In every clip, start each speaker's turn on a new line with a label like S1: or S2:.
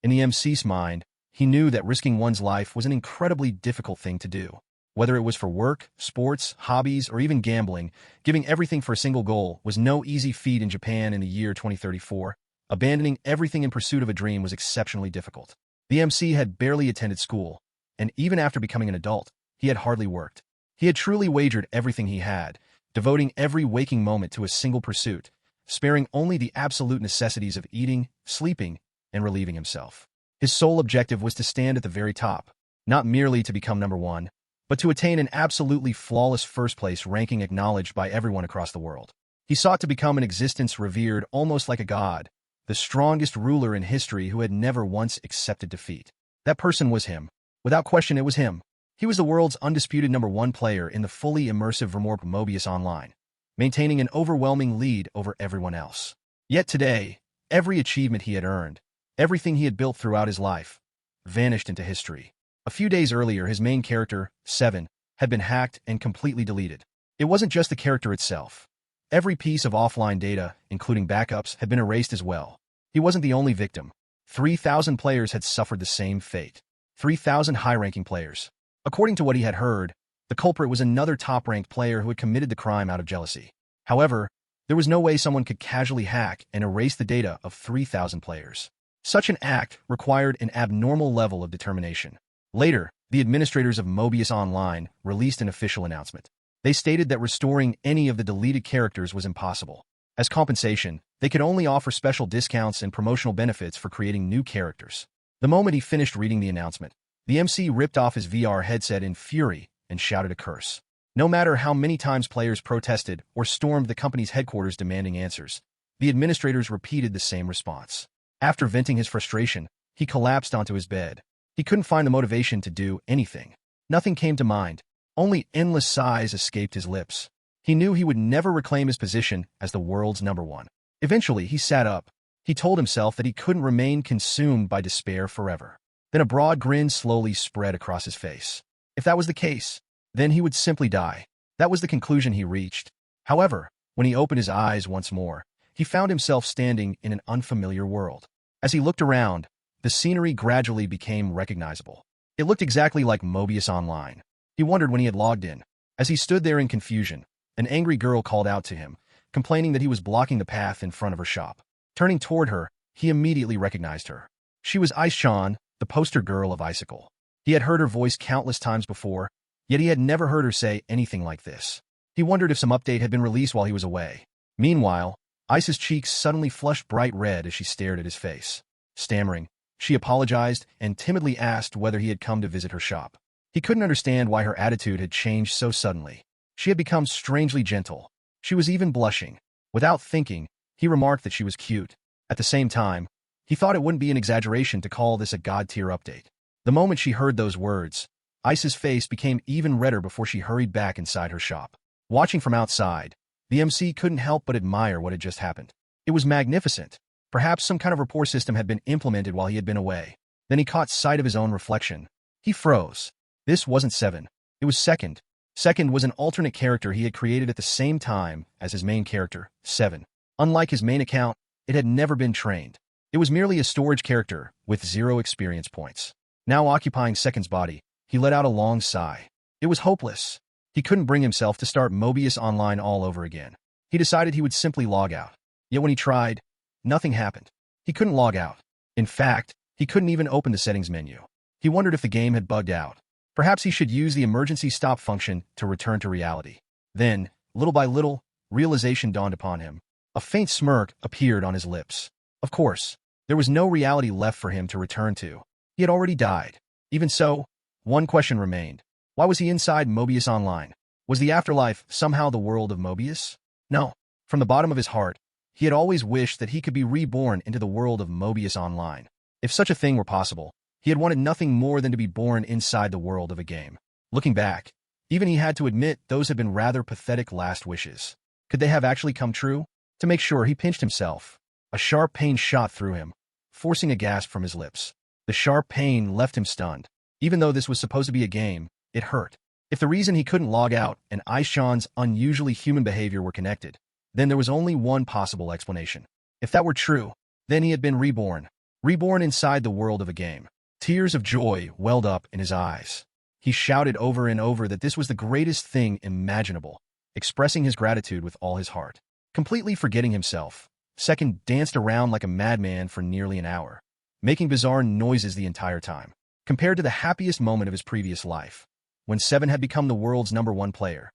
S1: In the MC's mind, he knew that risking one's life was an incredibly difficult thing to do. Whether it was for work, sports, hobbies, or even gambling, giving everything for a single goal was no easy feat in Japan in the year 2034. Abandoning everything in pursuit of a dream was exceptionally difficult. The MC had barely attended school, and even after becoming an adult, he had hardly worked. He had truly wagered everything he had, devoting every waking moment to a single pursuit, sparing only the absolute necessities of eating, sleeping, and relieving himself. His sole objective was to stand at the very top, not merely to become number one, but to attain an absolutely flawless first-place ranking acknowledged by everyone across the world. He sought to become an existence revered almost like a god, the strongest ruler in history who had never once accepted defeat. That person was him. Without question, it was him. He was the world's undisputed number one player in the fully immersive Mobius Online, maintaining an overwhelming lead over everyone else. Yet today, every achievement he had earned, everything he had built throughout his life, vanished into history. A few days earlier, his main character, 7, had been hacked and completely deleted. It wasn't just the character itself. Every piece of offline data, including backups, had been erased as well. He wasn't the only victim. 3,000 players had suffered the same fate. 3,000 high-ranking players. According to what he had heard, the culprit was another top-ranked player who had committed the crime out of jealousy. However, there was no way someone could casually hack and erase the data of 3,000 players. Such an act required an abnormal level of determination. Later, the administrators of Mobius Online released an official announcement. They stated that restoring any of the deleted characters was impossible. As compensation, they could only offer special discounts and promotional benefits for creating new characters. The moment he finished reading the announcement, the MC ripped off his VR headset in fury and shouted a curse. No matter how many times players protested or stormed the company's headquarters demanding answers, the administrators repeated the same response. After venting his frustration, he collapsed onto his bed. He couldn't find the motivation to do anything. Nothing came to mind. Only endless sighs escaped his lips. He knew he would never reclaim his position as the world's number one. Eventually, he sat up. He told himself that he couldn't remain consumed by despair forever. Then a broad grin slowly spread across his face. If that was the case, then he would simply die. That was the conclusion he reached. However, when he opened his eyes once more, he found himself standing in an unfamiliar world. As he looked around, the scenery gradually became recognizable. It looked exactly like Mobius Online. He wondered when he had logged in. As he stood there in confusion, an angry girl called out to him, complaining that he was blocking the path in front of her shop. Turning toward her, he immediately recognized her. She was Ichii, the poster girl of Isekai. He had heard her voice countless times before, yet he had never heard her say anything like this. He wondered if some update had been released while he was away. Meanwhile, Ice's cheeks suddenly flushed bright red as she stared at his face. Stammering, she apologized and timidly asked whether he had come to visit her shop. He couldn't understand why her attitude had changed so suddenly. She had become strangely gentle. She was even blushing. Without thinking, he remarked that she was cute. At the same time, he thought it wouldn't be an exaggeration to call this a god-tier update. The moment she heard those words, Ice's face became even redder before she hurried back inside her shop. Watching from outside, the MC couldn't help but admire what had just happened. It was magnificent. Perhaps some kind of rapport system had been implemented while he had been away. Then he caught sight of his own reflection. He froze. This wasn't 7. It was Second. Second was an alternate character he had created at the same time as his main character, 7. Unlike his main account, it had never been trained. It was merely a storage character with 0 experience points. Now occupying Second's body, he let out a long sigh. It was hopeless. He couldn't bring himself to start Mobius Online all over again. He decided he would simply log out. Yet when he tried, nothing happened. He couldn't log out. In fact, he couldn't even open the settings menu. He wondered if the game had bugged out. Perhaps he should use the emergency stop function to return to reality. Then, little by little, realization dawned upon him. A faint smirk appeared on his lips. Of course, there was no reality left for him to return to. He had already died. Even so, one question remained. Why was he inside Mobius Online? Was the afterlife somehow the world of Mobius? No. From the bottom of his heart, he had always wished that he could be reborn into the world of Mobius Online. If such a thing were possible, he had wanted nothing more than to be born inside the world of a game. Looking back, even he had to admit those had been rather pathetic last wishes. Could they have actually come true? To make sure, he pinched himself. A sharp pain shot through him, forcing a gasp from his lips. The sharp pain left him stunned. Even though this was supposed to be a game, it hurt. If the reason he couldn't log out and Aishan's unusually human behavior were connected, then there was only one possible explanation. If that were true, then he had been reborn. reborn inside the world of a game. Tears of joy welled up in his eyes. He shouted over and over that this was the greatest thing imaginable, expressing his gratitude with all his heart. Completely forgetting himself, Second danced around like a madman for nearly an hour, making bizarre noises the entire time. Compared to the happiest moment of his previous life, when Seven had become the world's #1 player,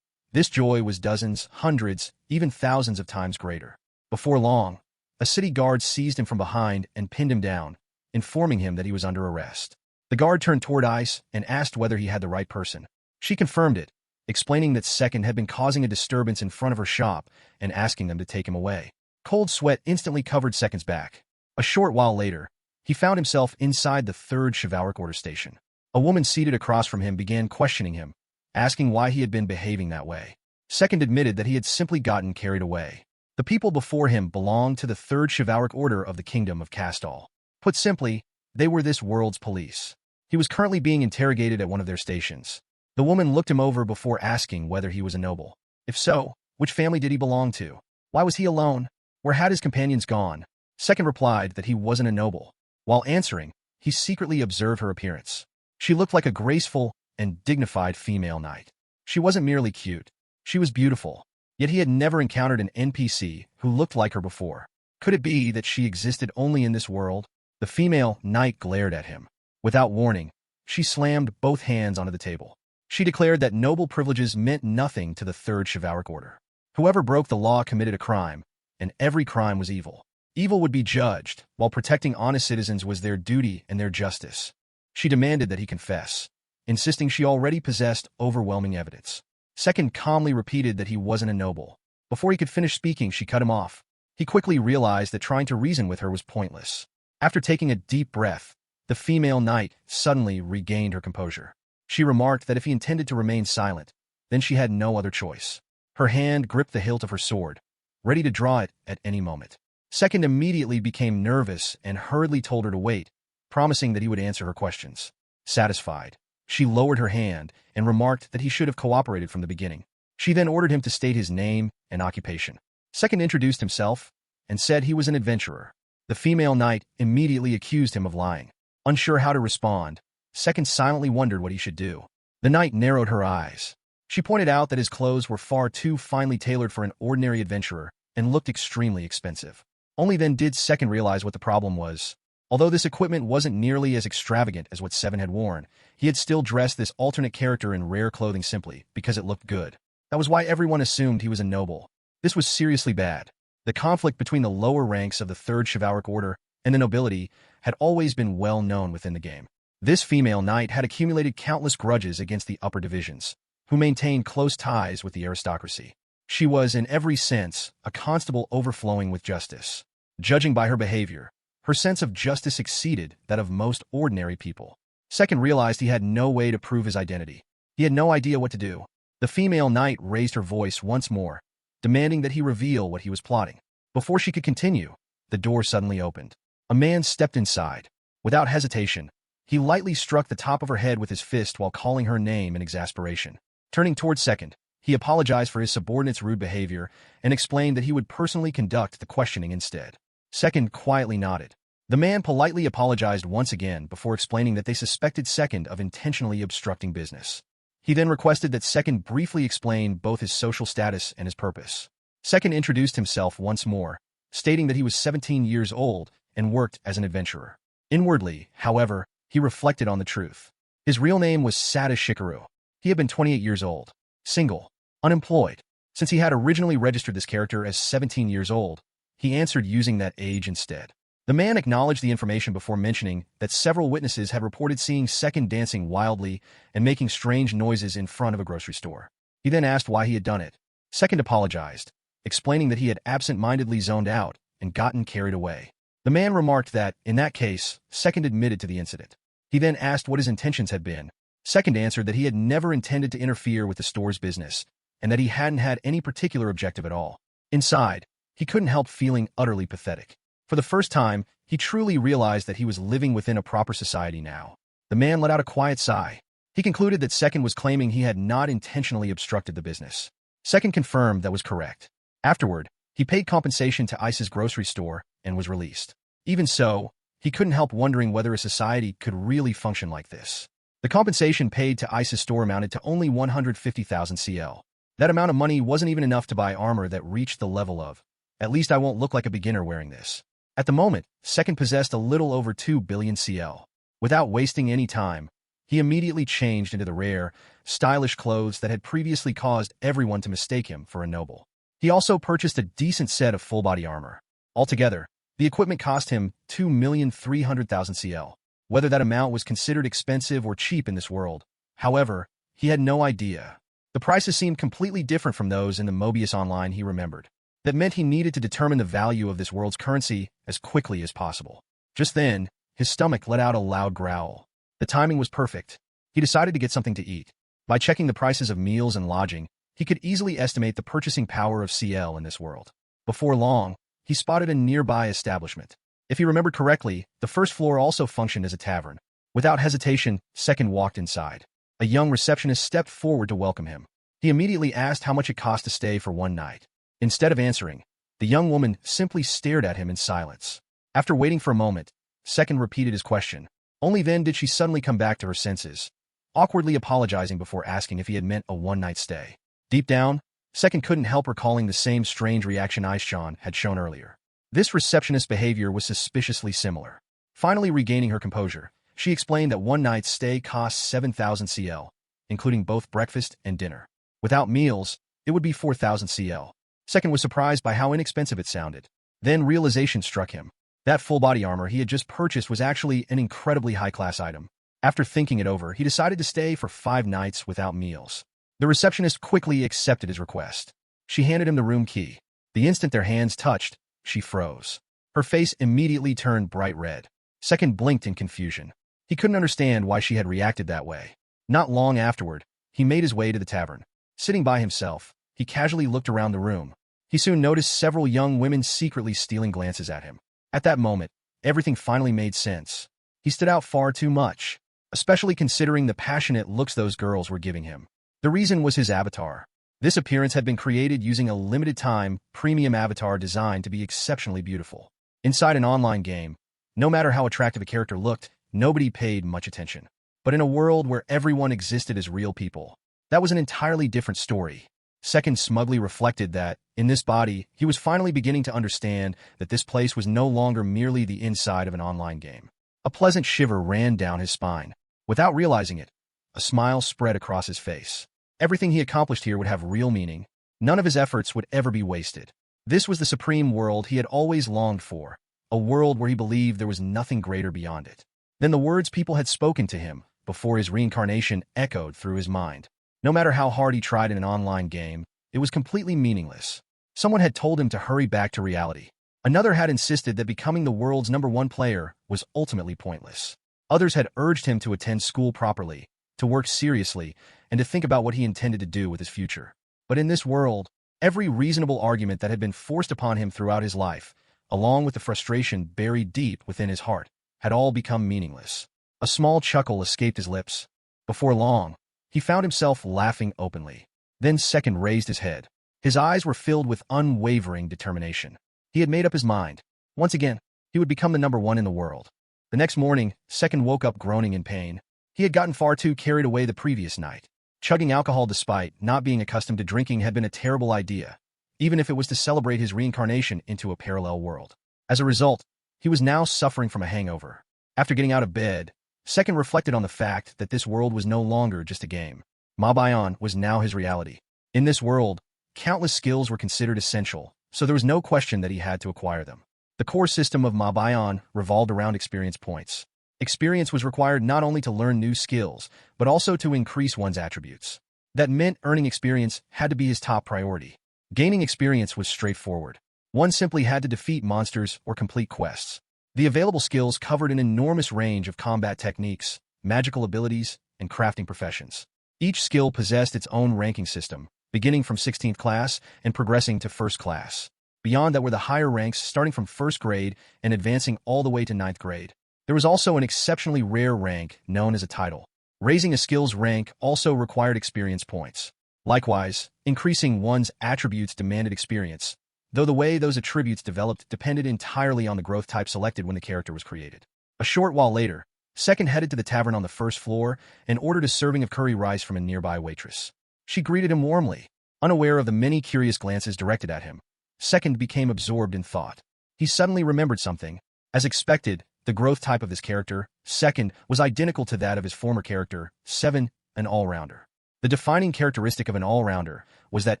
S1: this joy was dozens, hundreds, even thousands of times greater. Before long, a city guard seized him from behind and pinned him down, informing him that he was under arrest. The guard turned toward Ice and asked whether he had the right person. She confirmed it, explaining that Second had been causing a disturbance in front of her shop and asking them to take him away. Cold sweat instantly covered Second's back. A short while later, he found himself inside the third chivalric order station. A woman seated across from him began questioning him, asking why he had been behaving that way. Second admitted that he had simply gotten carried away. The people before him belonged to the third chivalric order of the Kingdom of Castal. Put simply, they were this world's police. He was currently being interrogated at one of their stations. The woman looked him over before asking whether he was a noble. If so, which family did he belong to? Why was he alone? Where had his companions gone? Second replied that he wasn't a noble. While answering, he secretly observed her appearance. She looked like a graceful and dignified female knight. She wasn't merely cute. She was beautiful. Yet he had never encountered an NPC who looked like her before. Could it be that she existed only in this world? The female knight glared at him. Without warning, she slammed both hands onto the table. She declared that noble privileges meant nothing to the third chivalric order. Whoever broke the law committed a crime, and every crime was evil. Evil would be judged, while protecting honest citizens was their duty and their justice. She demanded that he confess, insisting she already possessed overwhelming evidence. Second calmly repeated that he wasn't a noble. Before he could finish speaking, she cut him off. He quickly realized that trying to reason with her was pointless. After taking a deep breath, the female knight suddenly regained her composure. She remarked that if he intended to remain silent, then she had no other choice. Her hand gripped the hilt of her sword, ready to draw it at any moment. Second immediately became nervous and hurriedly told her to wait, promising that he would answer her questions. Satisfied, she lowered her hand and remarked that he should have cooperated from the beginning. She then ordered him to state his name and occupation. Second introduced himself and said he was an adventurer. The female knight immediately accused him of lying. Unsure how to respond, Second silently wondered what he should do. The knight narrowed her eyes. She pointed out that his clothes were far too finely tailored for an ordinary adventurer and looked extremely expensive. Only then did Second realize what the problem was. Although this equipment wasn't nearly as extravagant as what Seven had worn, he had still dressed this alternate character in rare clothing simply because it looked good. That was why everyone assumed he was a noble. This was seriously bad. The conflict between the lower ranks of the third chivalric order and the nobility had always been well known within the game. This female knight had accumulated countless grudges against the upper divisions, who maintained close ties with the aristocracy. She was, in every sense, a constable overflowing with justice. Judging by her behavior, her sense of justice exceeded that of most ordinary people. Second realized he had no way to prove his identity. He had no idea what to do. The female knight raised her voice once more, demanding that he reveal what he was plotting. Before she could continue, the door suddenly opened. A man stepped inside. Without hesitation, he lightly struck the top of her head with his fist while calling her name in exasperation. Turning toward Second, he apologized for his subordinate's rude behavior and explained that he would personally conduct the questioning instead. Second quietly nodded. The man politely apologized once again before explaining that they suspected Second of intentionally obstructing business. He then requested that Second briefly explain both his social status and his purpose. Second introduced himself once more, stating that he was 17 years old and worked as an adventurer. Inwardly, however, he reflected on the truth. His real name was Sada Shikaru. He had been 28 years old, single, unemployed. Since he had originally registered this character as 17 years old, he answered using that age instead. The man acknowledged the information before mentioning that several witnesses had reported seeing Second dancing wildly and making strange noises in front of a grocery store. He then asked why he had done it. Second apologized, explaining that he had absent-mindedly zoned out and gotten carried away. The man remarked that, in that case, Second admitted to the incident. He then asked what his intentions had been. Second answered that he had never intended to interfere with the store's business, and that he hadn't had any particular objective at all. Inside, he couldn't help feeling utterly pathetic. For the first time, he truly realized that he was living within a proper society now. The man let out a quiet sigh. He concluded that Second was claiming he had not intentionally obstructed the business. Second confirmed that was correct. Afterward, he paid compensation to Ice's grocery store and was released. Even so, he couldn't help wondering whether a society could really function like this. The compensation paid to Ice's store amounted to only 150,000 CL. That amount of money wasn't even enough to buy armor that reached the level of, "At least I won't look like a beginner wearing this." At the moment, Second possessed a little over 2 billion CL. Without wasting any time, he immediately changed into the rare, stylish clothes that had previously caused everyone to mistake him for a noble. He also purchased a decent set of full-body armor. Altogether, the equipment cost him 2,300,000 CL. Whether that amount was considered expensive or cheap in this world, however, he had no idea. The prices seemed completely different from those in the Mobius Online he remembered. That meant he needed to determine the value of this world's currency as quickly as possible. Just then, his stomach let out a loud growl. The timing was perfect. He decided to get something to eat. By checking the prices of meals and lodging, he could easily estimate the purchasing power of CL in this world. Before long, he spotted a nearby establishment. If he remembered correctly, the first floor also functioned as a tavern. Without hesitation, Second walked inside. A young receptionist stepped forward to welcome him. He immediately asked how much it cost to stay for one night. Instead of answering, the young woman simply stared at him in silence. After waiting for a moment, Second repeated his question. Only then did she suddenly come back to her senses, awkwardly apologizing before asking if he had meant a one-night stay. Deep down, Second couldn't help recalling the same strange reaction Ichii had shown earlier. This receptionist's behavior was suspiciously similar. Finally regaining her composure, she explained that one night's stay cost 7,000 CL, including both breakfast and dinner. Without meals, it would be 4,000 CL. Second was surprised by how inexpensive it sounded. Then realization struck him. That full-body armor he had just purchased was actually an incredibly high-class item. After thinking it over, he decided to stay for 5 nights without meals. The receptionist quickly accepted his request. She handed him the room key. The instant their hands touched, she froze. Her face immediately turned bright red. Second blinked in confusion. He couldn't understand why she had reacted that way. Not long afterward, he made his way to the tavern. Sitting by himself, he casually looked around the room. He soon noticed several young women secretly stealing glances at him. At that moment, everything finally made sense. He stood out far too much, especially considering the passionate looks those girls were giving him. The reason was his avatar. This appearance had been created using a limited-time, premium avatar designed to be exceptionally beautiful. Inside an online game, no matter how attractive a character looked, nobody paid much attention. But in a world where everyone existed as real people, that was an entirely different story. Second smugly reflected that, in this body, he was finally beginning to understand that this place was no longer merely the inside of an online game. A pleasant shiver ran down his spine. Without realizing it, a smile spread across his face. Everything he accomplished here would have real meaning. None of his efforts would ever be wasted. This was the supreme world he had always longed for, a world where he believed there was nothing greater beyond it. Then the words people had spoken to him before his reincarnation echoed through his mind. No matter how hard he tried in an online game, it was completely meaningless. Someone had told him to hurry back to reality. Another had insisted that becoming the world's #1 player was ultimately pointless. Others had urged him to attend school properly, to work seriously, and to think about what he intended to do with his future. But in this world, every reasonable argument that had been forced upon him throughout his life, along with the frustration buried deep within his heart, had all become meaningless. A small chuckle escaped his lips. Before long, he found himself laughing openly. Then Second raised his head. His eyes were filled with unwavering determination. He had made up his mind. Once again, he would become the #1 in the world. The next morning, Second woke up groaning in pain. He had gotten far too carried away the previous night. Chugging alcohol despite not being accustomed to drinking had been a terrible idea, even if it was to celebrate his reincarnation into a parallel world. As a result, he was now suffering from a hangover. After getting out of bed, Second reflected on the fact that this world was no longer just a game. Mabayon was now his reality. In this world, countless skills were considered essential, so there was no question that he had to acquire them. The core system of Mabayon revolved around experience points. Experience was required not only to learn new skills, but also to increase one's attributes. That meant earning experience had to be his top priority. Gaining experience was straightforward. One simply had to defeat monsters or complete quests. The available skills covered an enormous range of combat techniques, magical abilities, and crafting professions. Each skill possessed its own ranking system, beginning from 16th class and progressing to 1st class. Beyond that were the higher ranks starting from 1st grade and advancing all the way to 9th grade. There was also an exceptionally rare rank known as a title. Raising a skill's rank also required experience points. Likewise, increasing one's attributes demanded experience, though the way those attributes developed depended entirely on the growth type selected when the character was created. A short while later, Second headed to the tavern on the first floor and ordered a serving of curry rice from a nearby waitress. She greeted him warmly, unaware of the many curious glances directed at him. Second became absorbed in thought. He suddenly remembered something. As expected, the growth type of his character, Second, was identical to that of his former character, 7, an all-rounder. The defining characteristic of an all-rounder was that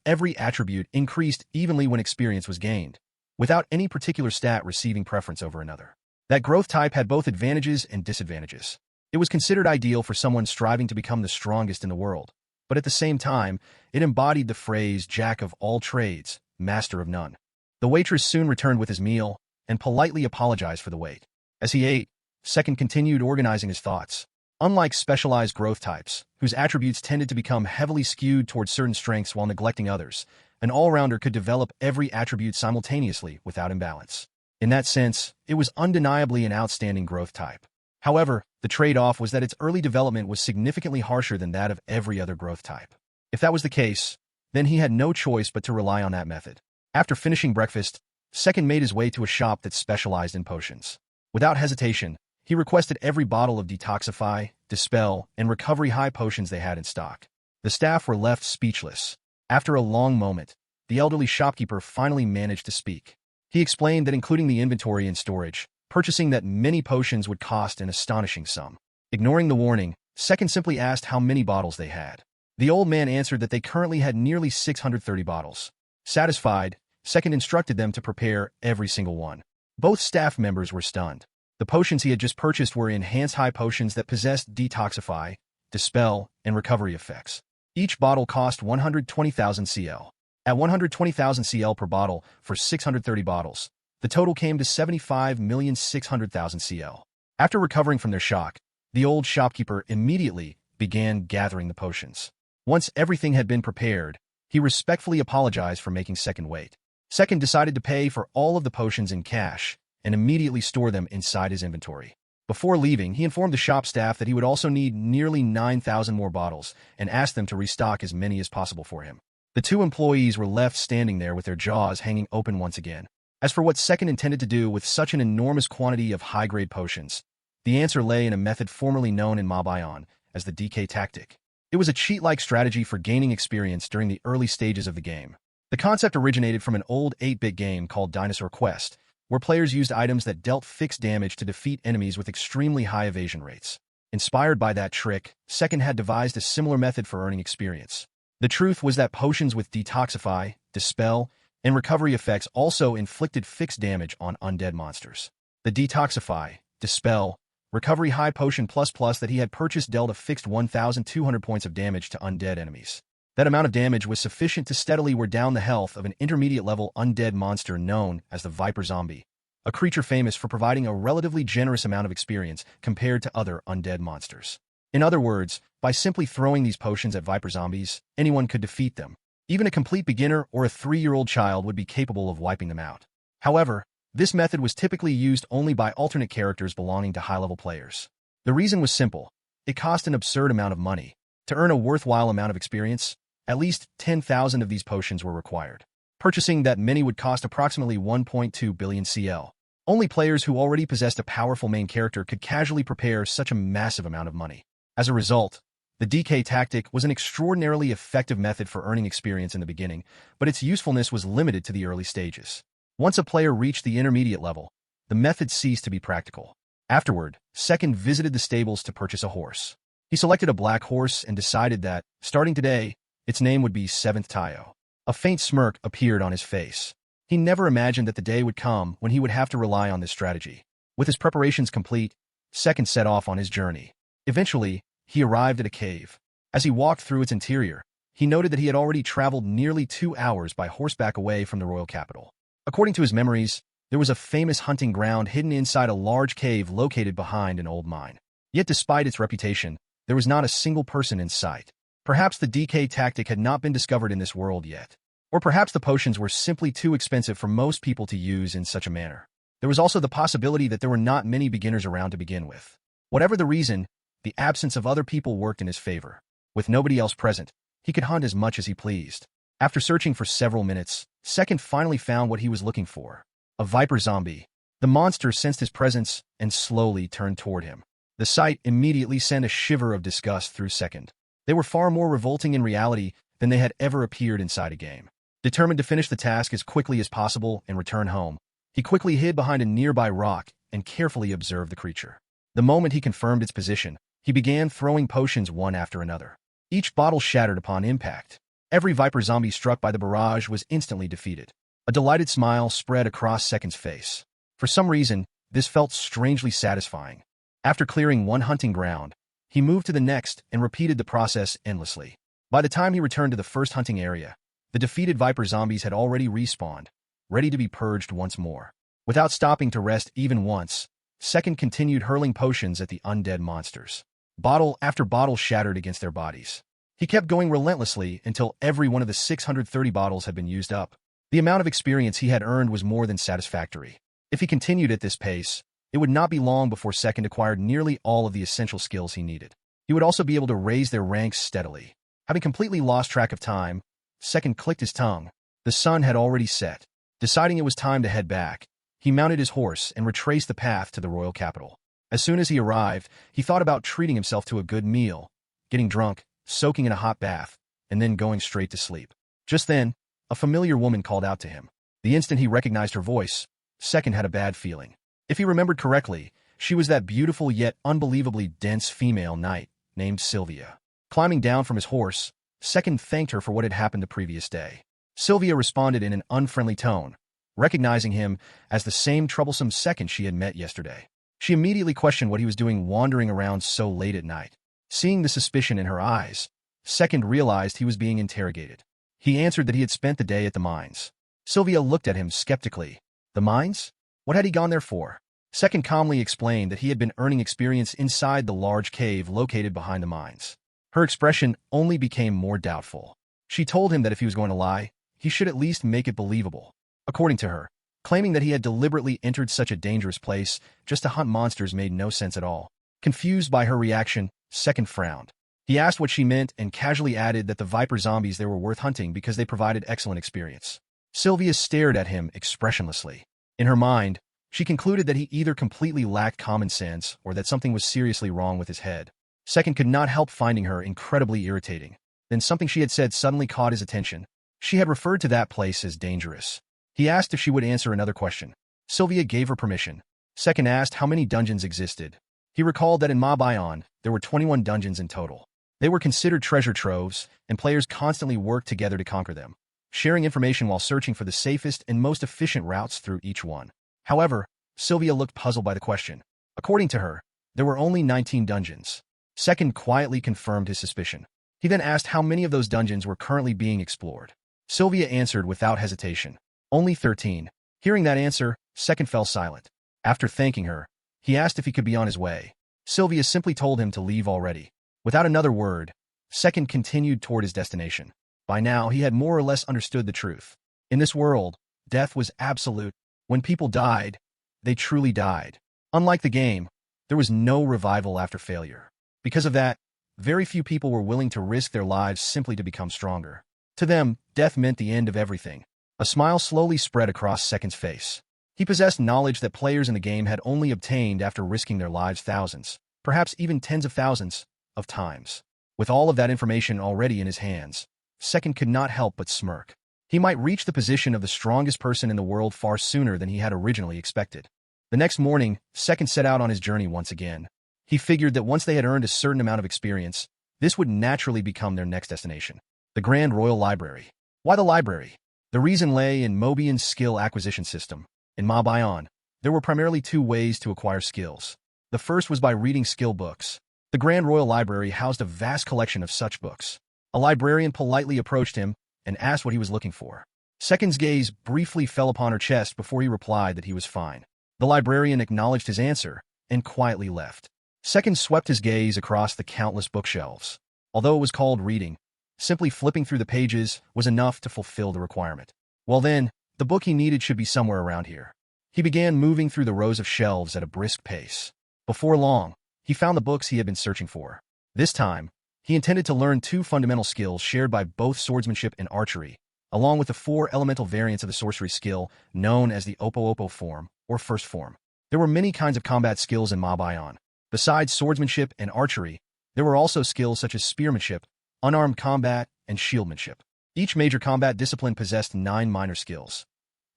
S1: every attribute increased evenly when experience was gained, without any particular stat receiving preference over another. That growth type had both advantages and disadvantages. It was considered ideal for someone striving to become the strongest in the world, but at the same time, it embodied the phrase jack of all trades, master of none. The waitress soon returned with his meal and politely apologized for the wait. As he ate, Second continued organizing his thoughts. Unlike specialized growth types, whose attributes tended to become heavily skewed towards certain strengths while neglecting others, an all-rounder could develop every attribute simultaneously without imbalance. In that sense, it was undeniably an outstanding growth type. However, the trade-off was that its early development was significantly harsher than that of every other growth type. If that was the case, then he had no choice but to rely on that method. After finishing breakfast, Second made his way to a shop that specialized in potions. Without hesitation, he requested every bottle of detoxify, dispel, and recovery high potions they had in stock. The staff were left speechless. After a long moment, the elderly shopkeeper finally managed to speak. He explained that including the inventory and storage, purchasing that many potions would cost an astonishing sum. Ignoring the warning, Second simply asked how many bottles they had. The old man answered that they currently had nearly 630 bottles. Satisfied, Second instructed them to prepare every single one. Both staff members were stunned. The potions he had just purchased were enhanced high potions that possessed detoxify, dispel, and recovery effects. Each bottle cost 120,000 CL. At 120,000 CL per bottle for 630 bottles, the total came to 75,600,000 CL. After recovering from their shock, the old shopkeeper immediately began gathering the potions. Once everything had been prepared, he respectfully apologized for making Second wait. Second decided to pay for all of the potions in cash and immediately store them inside his inventory. Before leaving, he informed the shop staff that he would also need nearly 9,000 more bottles and asked them to restock as many as possible for him. The two employees were left standing there with their jaws hanging open once again. As for what Second intended to do with such an enormous quantity of high-grade potions, the answer lay in a method formerly known in Mob-ion as the DK tactic. It was a cheat-like strategy for gaining experience during the early stages of the game. The concept originated from an old 8-bit game called Dinosaur Quest, where players used items that dealt fixed damage to defeat enemies with extremely high evasion rates. Inspired by that trick, Second had devised a similar method for earning experience. The truth was that potions with detoxify, dispel, and recovery effects also inflicted fixed damage on undead monsters. The detoxify, dispel, recovery high potion plus that he had purchased dealt a fixed 1,200 points of damage to undead enemies. That amount of damage was sufficient to steadily wear down the health of an intermediate-level undead monster known as the Viper Zombie, a creature famous for providing a relatively generous amount of experience compared to other undead monsters. In other words, by simply throwing these potions at Viper Zombies, anyone could defeat them. Even a complete beginner or a 3-year-old child would be capable of wiping them out. However, this method was typically used only by alternate characters belonging to high-level players. The reason was simple. It cost an absurd amount of money. To earn a worthwhile amount of experience, at least 10,000 of these potions were required. Purchasing that many would cost approximately 1.2 billion CL. Only players who already possessed a powerful main character could casually prepare such a massive amount of money. As a result, the DK tactic was an extraordinarily effective method for earning experience in the beginning, but its usefulness was limited to the early stages. Once a player reached the intermediate level, the method ceased to be practical. Afterward, Second visited the stables to purchase a horse. He selected a black horse and decided that, starting today, its name would be Seventh Taio. A faint smirk appeared on his face. He never imagined that the day would come when he would have to rely on this strategy. With his preparations complete, Second set off on his journey. Eventually, he arrived at a cave. As he walked through its interior, he noted that he had already traveled nearly 2 hours by horseback away from the royal capital. According to his memories, there was a famous hunting ground hidden inside a large cave located behind an old mine. Yet despite its reputation, there was not a single person in sight. Perhaps the DK tactic had not been discovered in this world yet. Or perhaps the potions were simply too expensive for most people to use in such a manner. There was also the possibility that there were not many beginners around to begin with. Whatever the reason, the absence of other people worked in his favor. With nobody else present, he could hunt as much as he pleased. After searching for several minutes, Second finally found what he was looking for. A Viper Zombie. The monster sensed his presence and slowly turned toward him. The sight immediately sent a shiver of disgust through Second. They were far more revolting in reality than they had ever appeared inside a game. Determined to finish the task as quickly as possible and return home, he quickly hid behind a nearby rock and carefully observed the creature. The moment he confirmed its position, he began throwing potions one after another. Each bottle shattered upon impact. Every viper zombie struck by the barrage was instantly defeated. A delighted smile spread across Second's face. For some reason, this felt strangely satisfying. After clearing one hunting ground, he moved to the next and repeated the process endlessly. By the time he returned to the first hunting area, the defeated viper zombies had already respawned, ready to be purged once more. Without stopping to rest even once, Second continued hurling potions at the undead monsters. Bottle after bottle shattered against their bodies. He kept going relentlessly until every one of the 630 bottles had been used up. The amount of experience he had earned was more than satisfactory. If he continued at this pace, it would not be long before Second acquired nearly all of the essential skills he needed. He would also be able to raise their ranks steadily. Having completely lost track of time, Second clicked his tongue. The sun had already set. Deciding it was time to head back, he mounted his horse and retraced the path to the royal capital. As soon as he arrived, he thought about treating himself to a good meal, getting drunk, soaking in a hot bath, and then going straight to sleep. Just then, a familiar woman called out to him. The instant he recognized her voice, Second had a bad feeling. If he remembered correctly, she was that beautiful yet unbelievably dense female knight named Sylvia. Climbing down from his horse, Second thanked her for what had happened the previous day. Sylvia responded in an unfriendly tone, recognizing him as the same troublesome Second she had met yesterday. She immediately questioned what he was doing wandering around so late at night. Seeing the suspicion in her eyes, Second realized he was being interrogated. He answered that he had spent the day at the mines. Sylvia looked at him skeptically. The mines? What had he gone there for? Second calmly explained that he had been earning experience inside the large cave located behind the mines. Her expression only became more doubtful. She told him that if he was going to lie, he should at least make it believable. According to her, claiming that he had deliberately entered such a dangerous place just to hunt monsters made no sense at all. Confused by her reaction, Second frowned. He asked what she meant and casually added that the viper zombies there were worth hunting because they provided excellent experience. Sylvia stared at him expressionlessly. In her mind, she concluded that he either completely lacked common sense or that something was seriously wrong with his head. Second could not help finding her incredibly irritating. Then something she had said suddenly caught his attention. She had referred to that place as dangerous. He asked if she would answer another question. Sylvia gave her permission. Second asked how many dungeons existed. He recalled that in Ma-Bayon, there were 21 dungeons in total. They were considered treasure troves, and players constantly worked together to conquer them, sharing information while searching for the safest and most efficient routes through each one. However, Sylvia looked puzzled by the question. According to her, there were only 19 dungeons. Second quietly confirmed his suspicion. He then asked how many of those dungeons were currently being explored. Sylvia answered without hesitation. Only 13. Hearing that answer, Second fell silent. After thanking her, he asked if he could be on his way. Sylvia simply told him to leave already. Without another word, Second continued toward his destination. By now, he had more or less understood the truth. In this world, death was absolute. When people died, they truly died. Unlike the game, there was no revival after failure. Because of that, very few people were willing to risk their lives simply to become stronger. To them, death meant the end of everything. A smile slowly spread across Second's face. He possessed knowledge that players in the game had only obtained after risking their lives thousands, perhaps even tens of thousands, of times. With all of that information already in his hands, Second could not help but smirk. He might reach the position of the strongest person in the world far sooner than he had originally expected. The next morning, Second set out on his journey once again. He figured that once they had earned a certain amount of experience, this would naturally become their next destination. The Grand Royal Library. Why the library? The reason lay in Mobian's skill acquisition system. In Ma-Bayon, there were primarily two ways to acquire skills. The first was by reading skill books. The Grand Royal Library housed a vast collection of such books. A librarian politely approached him and asked what he was looking for. Second's gaze briefly fell upon her chest before he replied that he was fine. The librarian acknowledged his answer and quietly left. Second swept his gaze across the countless bookshelves. Although it was called reading, simply flipping through the pages was enough to fulfill the requirement. Well then, the book he needed should be somewhere around here. He began moving through the rows of shelves at a brisk pace. Before long, he found the books he had been searching for. This time, he intended to learn two fundamental skills shared by both swordsmanship and archery, along with the four elemental variants of the sorcery skill known as the Opo-Opo form, or first form. There were many kinds of combat skills in Mob-Ion. Besides swordsmanship and archery, there were also skills such as spearmanship, unarmed combat, and shieldmanship. Each major combat discipline possessed 9 minor skills: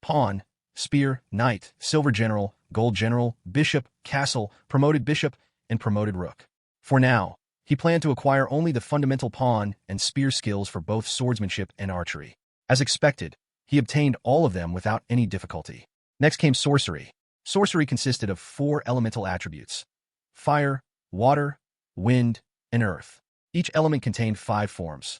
S1: pawn, spear, knight, silver general, gold general, bishop, castle, promoted bishop, and promoted rook. For now, he planned to acquire only the fundamental pawn and spear skills for both swordsmanship and archery. As expected, he obtained all of them without any difficulty. Next came sorcery. Sorcery consisted of 4 elemental attributes: fire, water, wind, and earth. Each element contained 5 forms: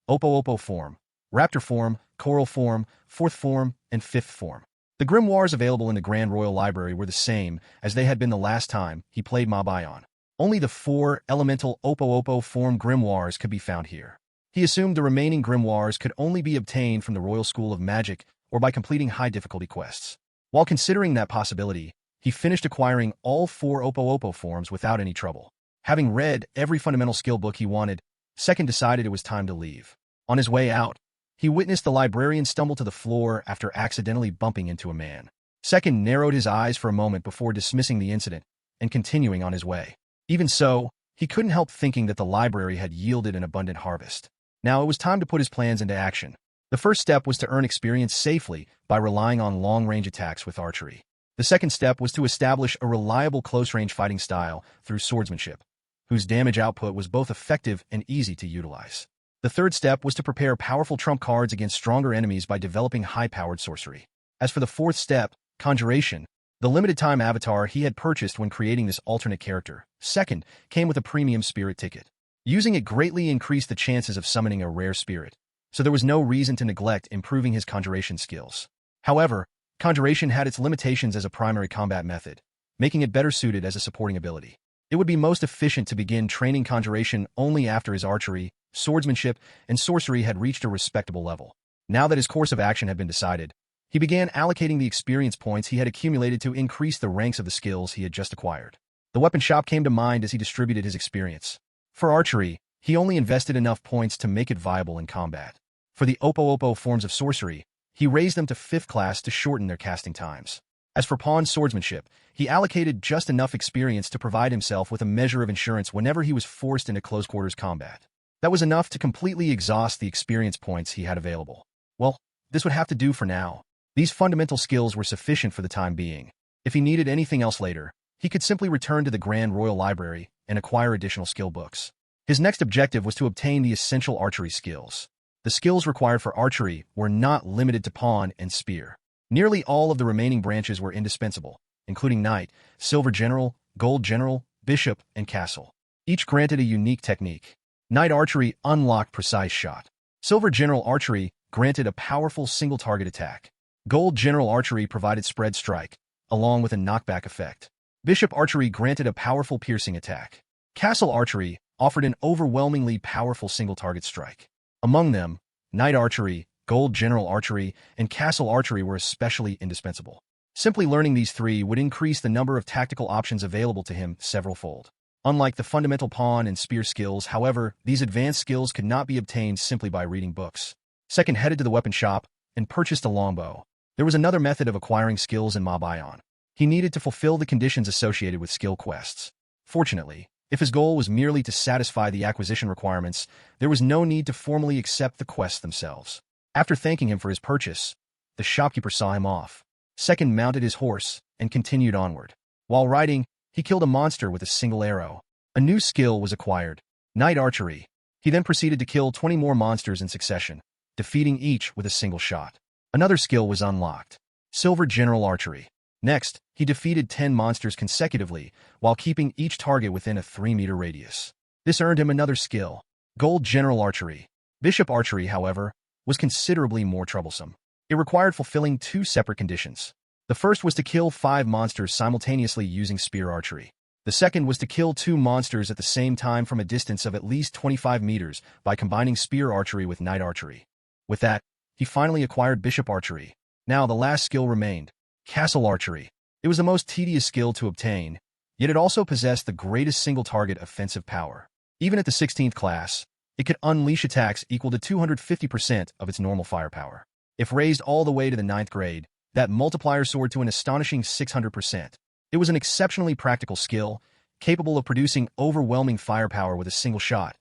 S1: Oppo form, Raptor form, Coral form, 4th form, and 5th form. The grimoires available in the Grand Royal Library were the same as they had been the last time he played Mob-Ion. Only the 4 elemental Oppo form grimoires could be found here. He assumed the remaining grimoires could only be obtained from the Royal School of Magic or by completing high-difficulty quests. While considering that possibility, he finished acquiring all 4 Oppo forms without any trouble. Having read every fundamental skill book he wanted, Second decided it was time to leave. On his way out, he witnessed the librarian stumble to the floor after accidentally bumping into a man. Second narrowed his eyes for a moment before dismissing the incident and continuing on his way. Even so, he couldn't help thinking that the library had yielded an abundant harvest. Now it was time to put his plans into action. The first step was to earn experience safely by relying on long-range attacks with archery. The second step was to establish a reliable close-range fighting style through swordsmanship, whose damage output was both effective and easy to utilize. The third step was to prepare powerful trump cards against stronger enemies by developing high-powered sorcery. As for the fourth step, conjuration, the limited-time avatar he had purchased when creating this alternate character, Second, came with a premium spirit ticket. Using it greatly increased the chances of summoning a rare spirit, so there was no reason to neglect improving his conjuration skills. However, conjuration had its limitations as a primary combat method, making it better suited as a supporting ability. It would be most efficient to begin training conjuration only after his archery, swordsmanship, and sorcery had reached a respectable level. Now that his course of action had been decided, he began allocating the experience points he had accumulated to increase the ranks of the skills he had just acquired. The weapon shop came to mind as he distributed his experience. For archery, he only invested enough points to make it viable in combat. For the Oppo forms of sorcery, he raised them to 5th class to shorten their casting times. As for pawn swordsmanship, he allocated just enough experience to provide himself with a measure of insurance whenever he was forced into close-quarters combat. That was enough to completely exhaust the experience points he had available. Well, this would have to do for now. These fundamental skills were sufficient for the time being. If he needed anything else later, he could simply return to the Grand Royal Library and acquire additional skill books. His next objective was to obtain the essential archery skills. The skills required for archery were not limited to pawn and spear. Nearly all of the remaining branches were indispensable, including knight, silver general, gold general, bishop, and castle. Each granted a unique technique. Knight archery unlocked precise shot. Silver general archery granted a powerful single-target attack. Gold general archery provided spread strike, along with a knockback effect. Bishop archery granted a powerful piercing attack. Castle archery offered an overwhelmingly powerful single-target strike. Among them, knight archery, gold general archery, and castle archery were especially indispensable. Simply learning these three would increase the number of tactical options available to him several-fold. Unlike the fundamental pawn and spear skills, however, these advanced skills could not be obtained simply by reading books. Second headed to the weapon shop and purchased a longbow. There was another method of acquiring skills in Mob-Ion. He needed to fulfill the conditions associated with skill quests. Fortunately, if his goal was merely to satisfy the acquisition requirements, there was no need to formally accept the quests themselves. After thanking him for his purchase, the shopkeeper saw him off. Second mounted his horse and continued onward. While riding, he killed a monster with a single arrow. A new skill was acquired, knight archery. He then proceeded to kill 20 more monsters in succession, defeating each with a single shot. Another skill was unlocked, silver general archery. Next, he defeated 10 monsters consecutively while keeping each target within a 3-meter radius. This earned him another skill, gold general archery. Bishop archery, however, was considerably more troublesome. It required fulfilling 2 separate conditions. The first was to kill 5 monsters simultaneously using spear archery. The second was to kill 2 monsters at the same time from a distance of at least 25 meters by combining spear archery with knight archery. With that, he finally acquired bishop archery. Now the last skill remained, castle archery. It was the most tedious skill to obtain, yet it also possessed the greatest single-target offensive power. Even at the 16th class, it could unleash attacks equal to 250% of its normal firepower. If raised all the way to the 9th grade, that multiplier soared to an astonishing 600%. It was an exceptionally practical skill, capable of producing overwhelming firepower with a single shot,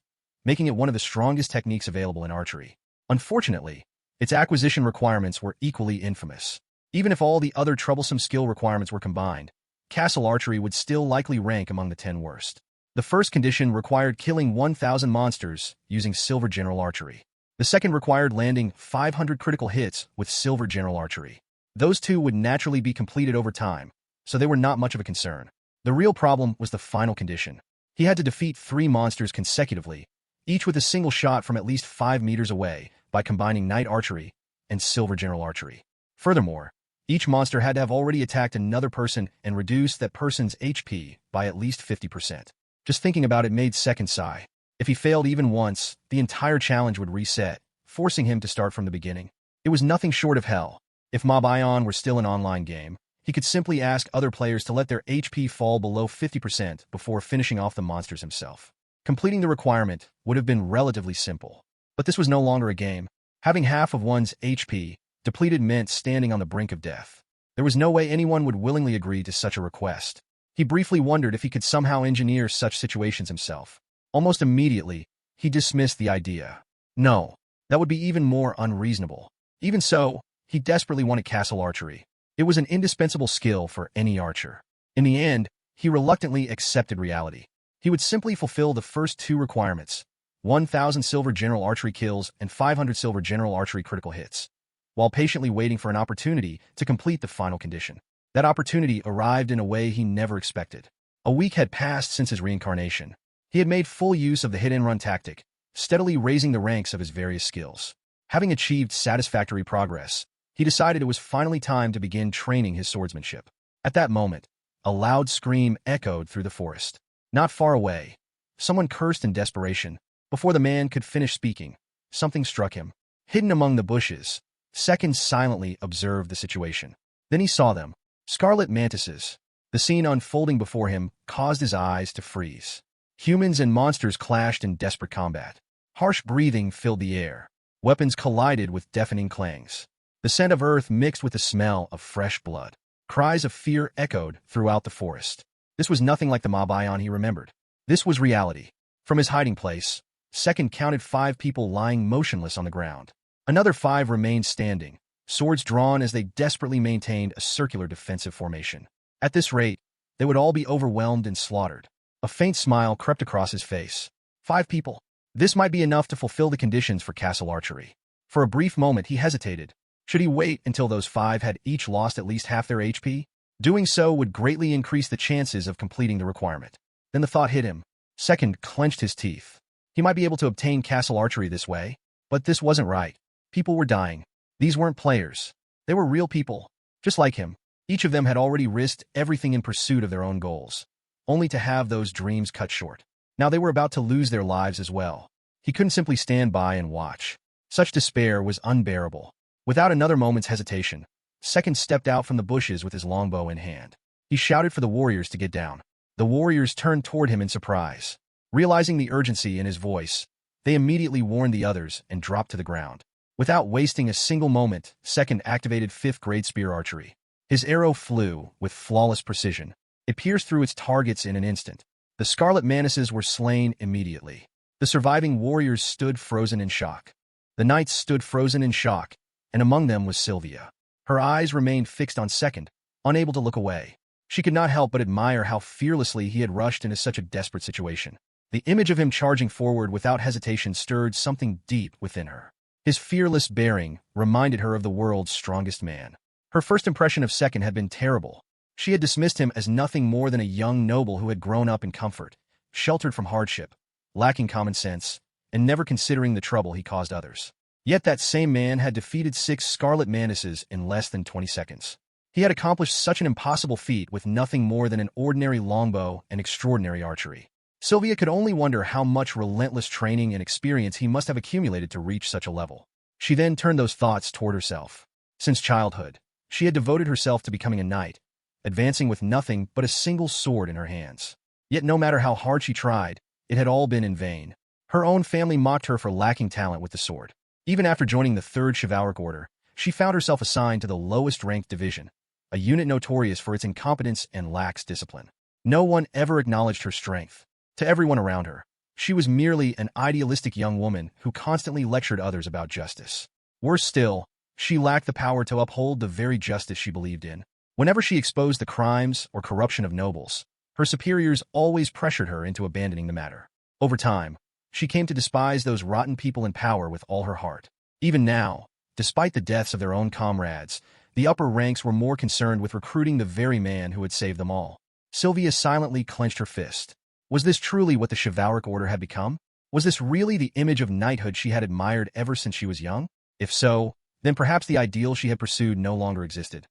S1: making it one of the strongest techniques available in archery. Unfortunately, its acquisition requirements were equally infamous. Even if all the other troublesome skill requirements were combined, castle archery would still likely rank among the 10 worst. The first condition required killing 1,000 monsters using silver general archery. The second required landing 500 critical hits with silver general archery. Those two would naturally be completed over time, so they were not much of a concern. The real problem was the final condition. He had to defeat 3 monsters consecutively, each with a single shot from at least 5 meters away, by combining knight archery and silver general archery. Furthermore, each monster had to have already attacked another person and reduced that person's HP by at least 50%. Just thinking about it made Second sigh. If he failed even once, the entire challenge would reset, forcing him to start from the beginning. It was nothing short of hell. If Mob Ion were still an online game, he could simply ask other players to let their HP fall below 50% before finishing off the monsters himself. Completing the requirement would have been relatively simple. But this was no longer a game. Having half of one's HP depleted meant standing on the brink of death. There was no way anyone would willingly agree to such a request. He briefly wondered if he could somehow engineer such situations himself. Almost immediately, he dismissed the idea. No, that would be even more unreasonable. Even so, he desperately wanted castle archery. It was an indispensable skill for any archer. In the end, he reluctantly accepted reality. He would simply fulfill the first 2 requirements, 1,000 silver general archery kills and 500 silver general archery critical hits, while patiently waiting for an opportunity to complete the final condition. That opportunity arrived in a way he never expected. A week had passed since his reincarnation. He had made full use of the hit-and-run tactic, steadily raising the ranks of his various skills. Having achieved satisfactory progress, he decided it was finally time to begin training his swordsmanship. At that moment, a loud scream echoed through the forest. Not far away, someone cursed in desperation. Before the man could finish speaking, something struck him. Hidden among the bushes, Second silently observed the situation. Then he saw them. Scarlet mantises. The scene unfolding before him caused his eyes to freeze. Humans and monsters clashed in desperate combat. Harsh breathing filled the air. Weapons collided with deafening clangs. The scent of earth mixed with the smell of fresh blood. Cries of fear echoed throughout the forest. This was nothing like the Mob Ion he remembered. This was reality. From his hiding place, Second counted 5 people lying motionless on the ground. Another 5 remained standing, swords drawn as they desperately maintained a circular defensive formation. At this rate, they would all be overwhelmed and slaughtered. A faint smile crept across his face. 5 people. This might be enough to fulfill the conditions for castle archery. For a brief moment he hesitated. Should he wait until those 5 had each lost at least half their HP? Doing so would greatly increase the chances of completing the requirement. Then the thought hit him. Second clenched his teeth. He might be able to obtain castle archery this way, but this wasn't right. People were dying. These weren't players. They were real people, just like him. Each of them had already risked everything in pursuit of their own goals, only to have those dreams cut short. Now they were about to lose their lives as well. He couldn't simply stand by and watch. Such despair was unbearable. Without another moment's hesitation, Second stepped out from the bushes with his longbow in hand. He shouted for the warriors to get down. The warriors turned toward him in surprise. Realizing the urgency in his voice, they immediately warned the others and dropped to the ground. Without wasting a single moment, Second activated 5th grade spear archery. His arrow flew with flawless precision. It pierced through its targets in an instant. The scarlet mantises were slain immediately. The surviving warriors stood frozen in shock. The knights stood frozen in shock, and among them was Sylvia. Her eyes remained fixed on Second, unable to look away. She could not help but admire how fearlessly he had rushed into such a desperate situation. The image of him charging forward without hesitation stirred something deep within her. His fearless bearing reminded her of the world's strongest man. Her first impression of Second had been terrible. She had dismissed him as nothing more than a young noble who had grown up in comfort, sheltered from hardship, lacking common sense, and never considering the trouble he caused others. Yet that same man had defeated 6 scarlet mantises in less than 20 seconds. He had accomplished such an impossible feat with nothing more than an ordinary longbow and extraordinary archery. Sylvia could only wonder how much relentless training and experience he must have accumulated to reach such a level. She then turned those thoughts toward herself. Since childhood, she had devoted herself to becoming a knight, advancing with nothing but a single sword in her hands. Yet no matter how hard she tried, it had all been in vain. Her own family mocked her for lacking talent with the sword. Even after joining the 3rd Chivalric Order, she found herself assigned to the lowest-ranked division, a unit notorious for its incompetence and lax discipline. No one ever acknowledged her strength. To everyone around her, she was merely an idealistic young woman who constantly lectured others about justice. Worse still, she lacked the power to uphold the very justice she believed in. Whenever she exposed the crimes or corruption of nobles, her superiors always pressured her into abandoning the matter. Over time, she came to despise those rotten people in power with all her heart. Even now, despite the deaths of their own comrades, the upper ranks were more concerned with recruiting the very man who had saved them all. Sylvia silently clenched her fist. Was this truly what the chivalric order had become? Was this really the image of knighthood she had admired ever since she was young? If so, then perhaps the ideal she had pursued no longer existed.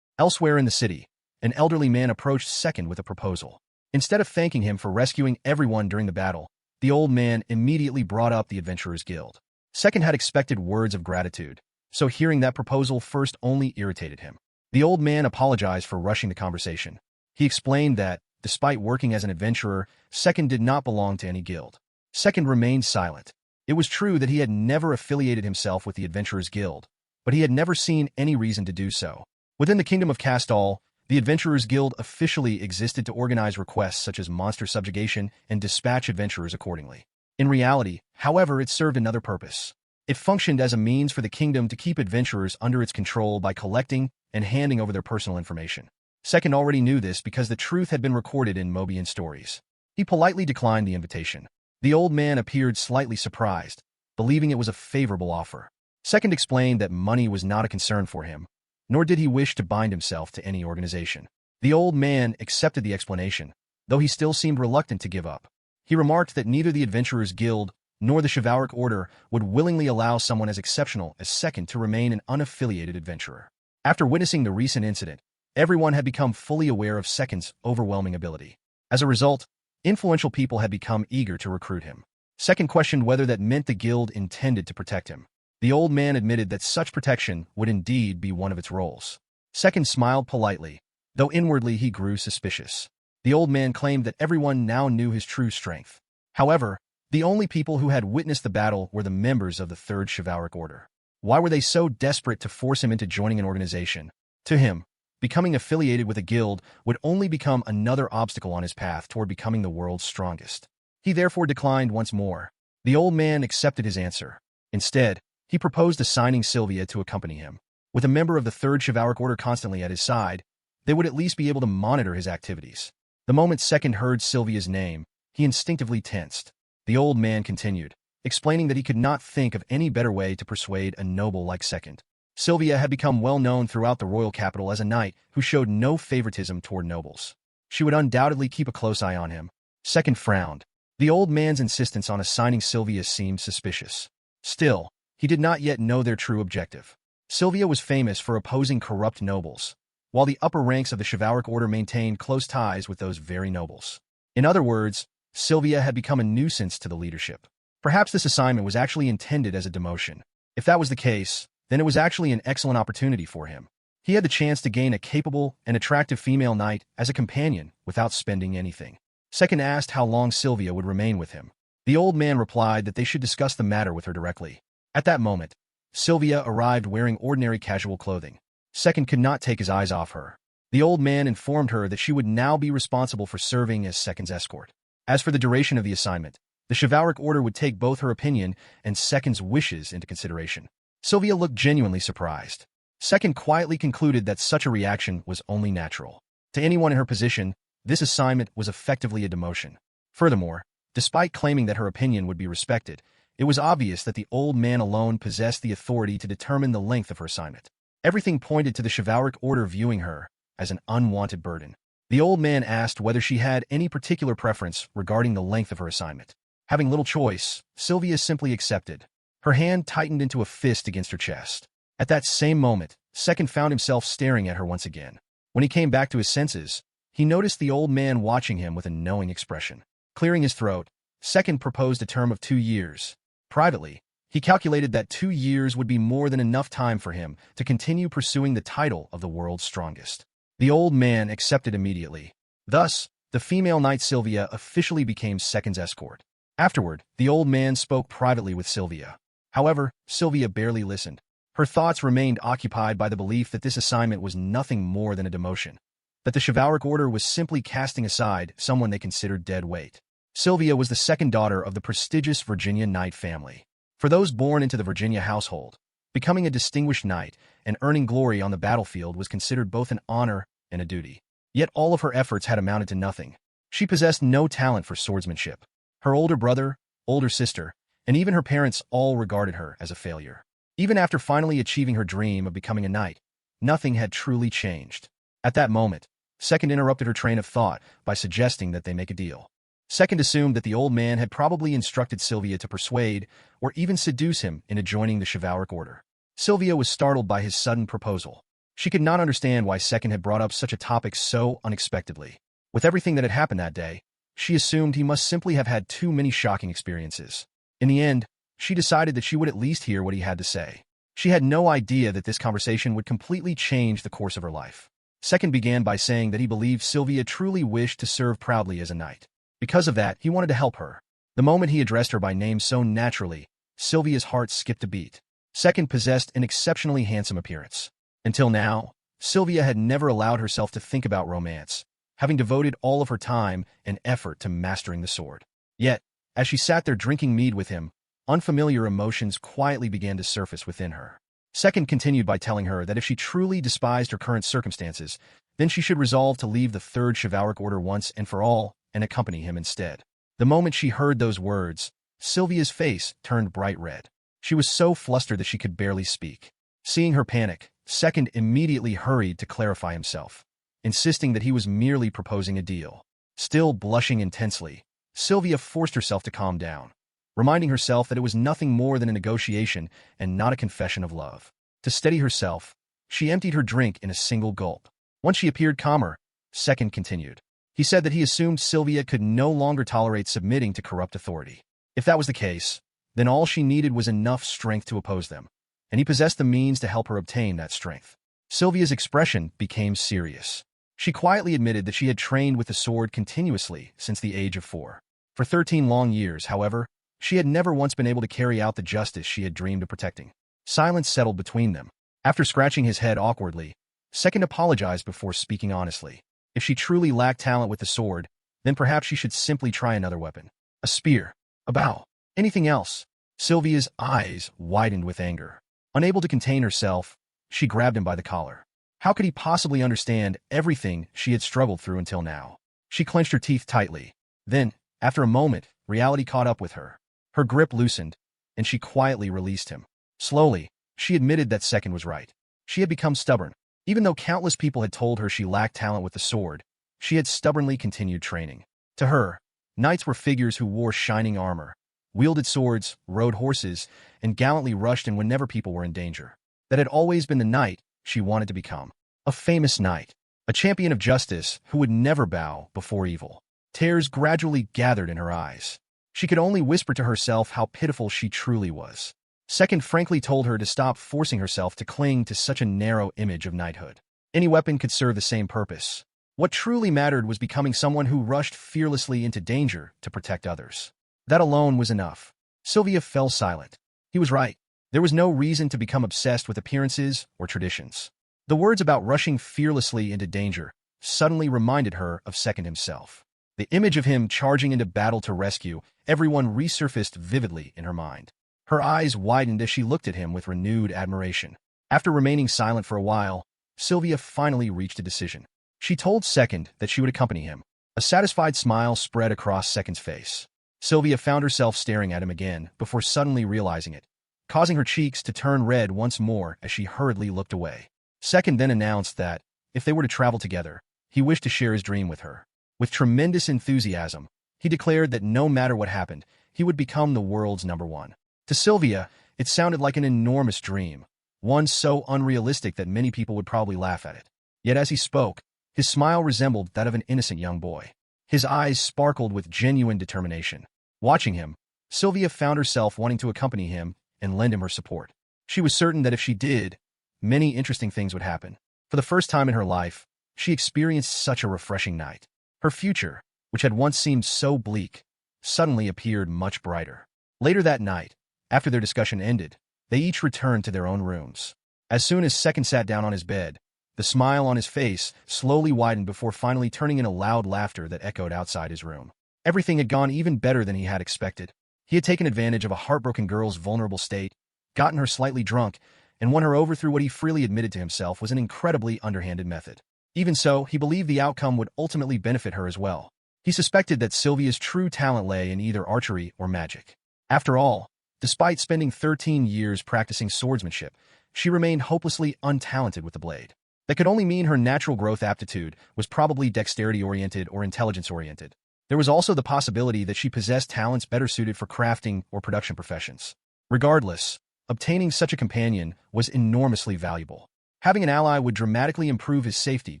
S1: Elsewhere in the city, an elderly man approached Second with a proposal. Instead of thanking him for rescuing everyone during the battle, the old man immediately brought up the Adventurers Guild. Second had expected words of gratitude, so hearing that proposal first only irritated him. The old man apologized for rushing the conversation. He explained that, despite working as an adventurer, Second did not belong to any guild. Second remained silent. It was true that he had never affiliated himself with the Adventurers Guild, but he had never seen any reason to do so. Within the kingdom of Castal, the Adventurers Guild officially existed to organize requests such as monster subjugation and dispatch adventurers accordingly. In reality, however, it served another purpose. It functioned as a means for the kingdom to keep adventurers under its control by collecting and handing over their personal information. Second already knew this because the truth had been recorded in Mobian stories. He politely declined the invitation. The old man appeared slightly surprised, believing it was a favorable offer. Second explained that money was not a concern for him, nor did he wish to bind himself to any organization. The old man accepted the explanation, though he still seemed reluctant to give up. He remarked that neither the Adventurers Guild nor the Chivalric Order would willingly allow someone as exceptional as Second to remain an unaffiliated adventurer. After witnessing the recent incident, everyone had become fully aware of Second's overwhelming ability. As a result, influential people had become eager to recruit him. Second questioned whether that meant the guild intended to protect him. The old man admitted that such protection would indeed be one of its roles. Second smiled politely, though inwardly he grew suspicious. The old man claimed that everyone now knew his true strength. However, the only people who had witnessed the battle were the members of the Third Chivalric Order. Why were they so desperate to force him into joining an organization? To him, becoming affiliated with a guild would only become another obstacle on his path toward becoming the world's strongest. He therefore declined once more. The old man accepted his answer. Instead, he proposed assigning Sylvia to accompany him. With a member of the Third Chivalric Order constantly at his side, they would at least be able to monitor his activities. The moment Second heard Sylvia's name, he instinctively tensed. The old man continued, explaining that he could not think of any better way to persuade a noble like Second. Sylvia had become well known throughout the royal capital as a knight who showed no favoritism toward nobles. She would undoubtedly keep a close eye on him. Second frowned. The old man's insistence on assigning Sylvia seemed suspicious. Still, he did not yet know their true objective. Sylvia was famous for opposing corrupt nobles, while the upper ranks of the chivalric order maintained close ties with those very nobles. In other words, Sylvia had become a nuisance to the leadership. Perhaps this assignment was actually intended as a demotion. If that was the case, then it was actually an excellent opportunity for him. He had the chance to gain a capable and attractive female knight as a companion without spending anything. Second asked how long Sylvia would remain with him. The old man replied that they should discuss the matter with her directly. At that moment, Sylvia arrived wearing ordinary casual clothing. Second could not take his eyes off her. The old man informed her that she would now be responsible for serving as Second's escort. As for the duration of the assignment, the chivalric order would take both her opinion and Second's wishes into consideration. Sylvia looked genuinely surprised. Second quietly concluded that such a reaction was only natural. To anyone in her position, this assignment was effectively a demotion. Furthermore, despite claiming that her opinion would be respected, it was obvious that the old man alone possessed the authority to determine the length of her assignment. Everything pointed to the chivalric order viewing her as an unwanted burden. The old man asked whether she had any particular preference regarding the length of her assignment. Having little choice, Sylvia simply accepted. Her hand tightened into a fist against her chest. At that same moment, Second found himself staring at her once again. When he came back to his senses, he noticed the old man watching him with a knowing expression. Clearing his throat, Second proposed a term of 2 years. Privately, he calculated that 2 years would be more than enough time for him to continue pursuing the title of the world's strongest. The old man accepted immediately. Thus, the female knight Sylvia officially became Second's escort. Afterward, the old man spoke privately with Sylvia. However, Sylvia barely listened. Her thoughts remained occupied by the belief that this assignment was nothing more than a demotion, that the chivalric order was simply casting aside someone they considered dead weight. Sylvia was the second daughter of the prestigious Virginia Knight family. For those born into the Virginia household, becoming a distinguished knight and earning glory on the battlefield was considered both an honor and a duty. Yet all of her efforts had amounted to nothing. She possessed no talent for swordsmanship. Her older brother, older sister, and even her parents all regarded her as a failure. Even after finally achieving her dream of becoming a knight, nothing had truly changed. At that moment, Second interrupted her train of thought by suggesting that they make a deal. Second assumed that the old man had probably instructed Sylvia to persuade or even seduce him into joining the chivalric order. Sylvia was startled by his sudden proposal. She could not understand why Second had brought up such a topic so unexpectedly. With everything that had happened that day, she assumed he must simply have had too many shocking experiences. In the end, she decided that she would at least hear what he had to say. She had no idea that this conversation would completely change the course of her life. Second began by saying that he believed Sylvia truly wished to serve proudly as a knight. Because of that, he wanted to help her. The moment he addressed her by name so naturally, Sylvia's heart skipped a beat. Second possessed an exceptionally handsome appearance. Until now, Sylvia had never allowed herself to think about romance, having devoted all of her time and effort to mastering the sword. Yet, as she sat there drinking mead with him, unfamiliar emotions quietly began to surface within her. Second continued by telling her that if she truly despised her current circumstances, then she should resolve to leave the Third Chivalric Order once and for all and accompany him instead. The moment she heard those words, Sylvia's face turned bright red. She was so flustered that she could barely speak. Seeing her panic, Second immediately hurried to clarify himself, insisting that he was merely proposing a deal. Still blushing intensely, Sylvia forced herself to calm down, reminding herself that it was nothing more than a negotiation and not a confession of love. To steady herself, she emptied her drink in a single gulp. Once she appeared calmer, Second continued. He said that he assumed Sylvia could no longer tolerate submitting to corrupt authority. If that was the case, then all she needed was enough strength to oppose them, and he possessed the means to help her obtain that strength. Sylvia's expression became serious. She quietly admitted that she had trained with the sword continuously since the age of 4. For 13 long years, however, she had never once been able to carry out the justice she had dreamed of protecting. Silence settled between them. After scratching his head awkwardly, Second apologized before speaking honestly. If she truly lacked talent with the sword, then perhaps she should simply try another weapon. A spear, a bow, anything else. Sylvia's eyes widened with anger. Unable to contain herself, she grabbed him by the collar. How could he possibly understand everything she had struggled through until now? She clenched her teeth tightly. Then, after a moment, reality caught up with her. Her grip loosened, and she quietly released him. Slowly, she admitted that Second was right. She had become stubborn. Even though countless people had told her she lacked talent with the sword, she had stubbornly continued training. To her, knights were figures who wore shining armor, wielded swords, rode horses, and gallantly rushed in whenever people were in danger. That had always been the knight she wanted to become. A famous knight, a champion of justice who would never bow before evil. Tears gradually gathered in her eyes. She could only whisper to herself how pitiful she truly was. Second frankly told her to stop forcing herself to cling to such a narrow image of knighthood. Any weapon could serve the same purpose. What truly mattered was becoming someone who rushed fearlessly into danger to protect others. That alone was enough. Sylvia fell silent. He was right. There was no reason to become obsessed with appearances or traditions. The words about rushing fearlessly into danger suddenly reminded her of Second himself. The image of him charging into battle to rescue everyone resurfaced vividly in her mind. Her eyes widened as she looked at him with renewed admiration. After remaining silent for a while, Sylvia finally reached a decision. She told Second that she would accompany him. A satisfied smile spread across Second's face. Sylvia found herself staring at him again before suddenly realizing it, causing her cheeks to turn red once more as she hurriedly looked away. Second then announced that, if they were to travel together, he wished to share his dream with her. With tremendous enthusiasm, he declared that no matter what happened, he would become the world's #1. To Sylvia, it sounded like an enormous dream, one so unrealistic that many people would probably laugh at it. Yet as he spoke, his smile resembled that of an innocent young boy. His eyes sparkled with genuine determination. Watching him, Sylvia found herself wanting to accompany him and lend him her support. She was certain that if she did, many interesting things would happen. For the first time in her life, she experienced such a refreshing night. Her future, which had once seemed so bleak, suddenly appeared much brighter. Later that night, after their discussion ended, they each returned to their own rooms. As soon as Second sat down on his bed, the smile on his face slowly widened before finally turning in a loud laughter that echoed outside his room. Everything had gone even better than he had expected. He had taken advantage of a heartbroken girl's vulnerable state, gotten her slightly drunk, and won her over through what he freely admitted to himself was an incredibly underhanded method. Even so, he believed the outcome would ultimately benefit her as well. He suspected that Sylvia's true talent lay in either archery or magic. After all, despite spending 13 years practicing swordsmanship, she remained hopelessly untalented with the blade. That could only mean her natural growth aptitude was probably dexterity-oriented or intelligence-oriented. There was also the possibility that she possessed talents better suited for crafting or production professions. Regardless, obtaining such a companion was enormously valuable. Having an ally would dramatically improve his safety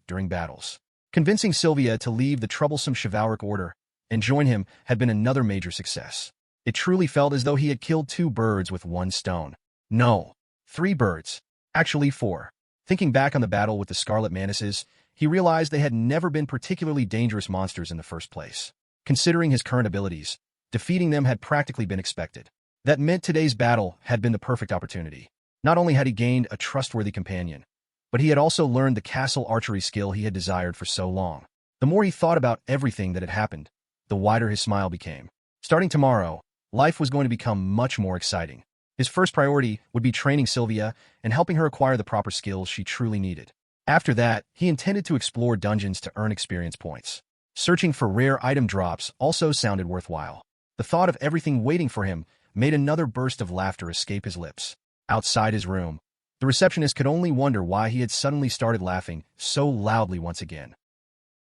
S1: during battles. Convincing Sylvia to leave the troublesome chivalric order and join him had been another major success. It truly felt as though he had killed 2 birds with 1 stone. No, 3 birds. Actually 4. Thinking back on the battle with the Scarlet Manises, he realized they had never been particularly dangerous monsters in the first place. Considering his current abilities, defeating them had practically been expected. That meant today's battle had been the perfect opportunity. Not only had he gained a trustworthy companion, but he had also learned the castle archery skill he had desired for so long. The more he thought about everything that had happened, the wider his smile became. Starting tomorrow, life was going to become much more exciting. His first priority would be training Sylvia and helping her acquire the proper skills she truly needed. After that, he intended to explore dungeons to earn experience points. Searching for rare item drops also sounded worthwhile. The thought of everything waiting for him made another burst of laughter escape his lips. Outside his room, the receptionist could only wonder why he had suddenly started laughing so loudly once again.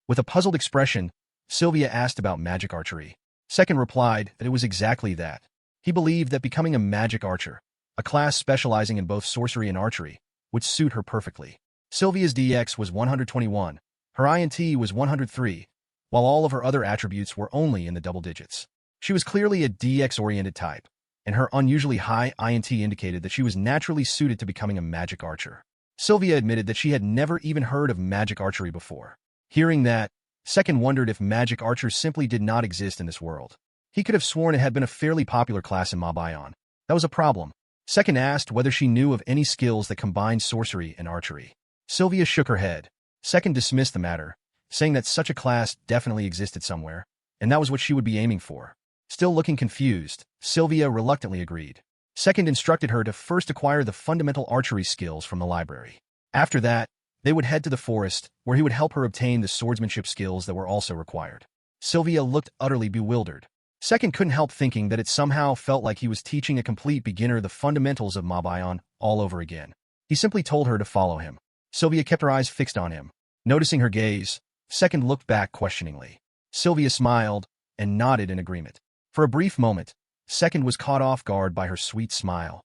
S1: With a puzzled expression, Sylvia asked about magic archery. Second replied that it was exactly that. He believed that becoming a magic archer, a class specializing in both sorcery and archery, would suit her perfectly. Sylvia's DX was 121, her INT was 103, while all of her other attributes were only in the double digits. She was clearly a DX-oriented type, and her unusually high INT indicated that she was naturally suited to becoming a magic archer. Sylvia admitted that she had never even heard of magic archery before. Hearing that, Second wondered if magic archers simply did not exist in this world. He could have sworn it had been a fairly popular class in Mob-Ion. That was a problem. Second asked whether she knew of any skills that combined sorcery and archery. Sylvia shook her head. Second dismissed the matter, saying that such a class definitely existed somewhere, and that was what she would be aiming for. Still looking confused, Sylvia reluctantly agreed. Second instructed her to first acquire the fundamental archery skills from the library. After that, they would head to the forest, where he would help her obtain the swordsmanship skills that were also required. Sylvia looked utterly bewildered. Second couldn't help thinking that it somehow felt like he was teaching a complete beginner the fundamentals of Mob-Ion all over again. He simply told her to follow him. Sylvia kept her eyes fixed on him. Noticing her gaze, Second looked back questioningly. Sylvia smiled and nodded in agreement. For a brief moment, Second was caught off guard by her sweet smile.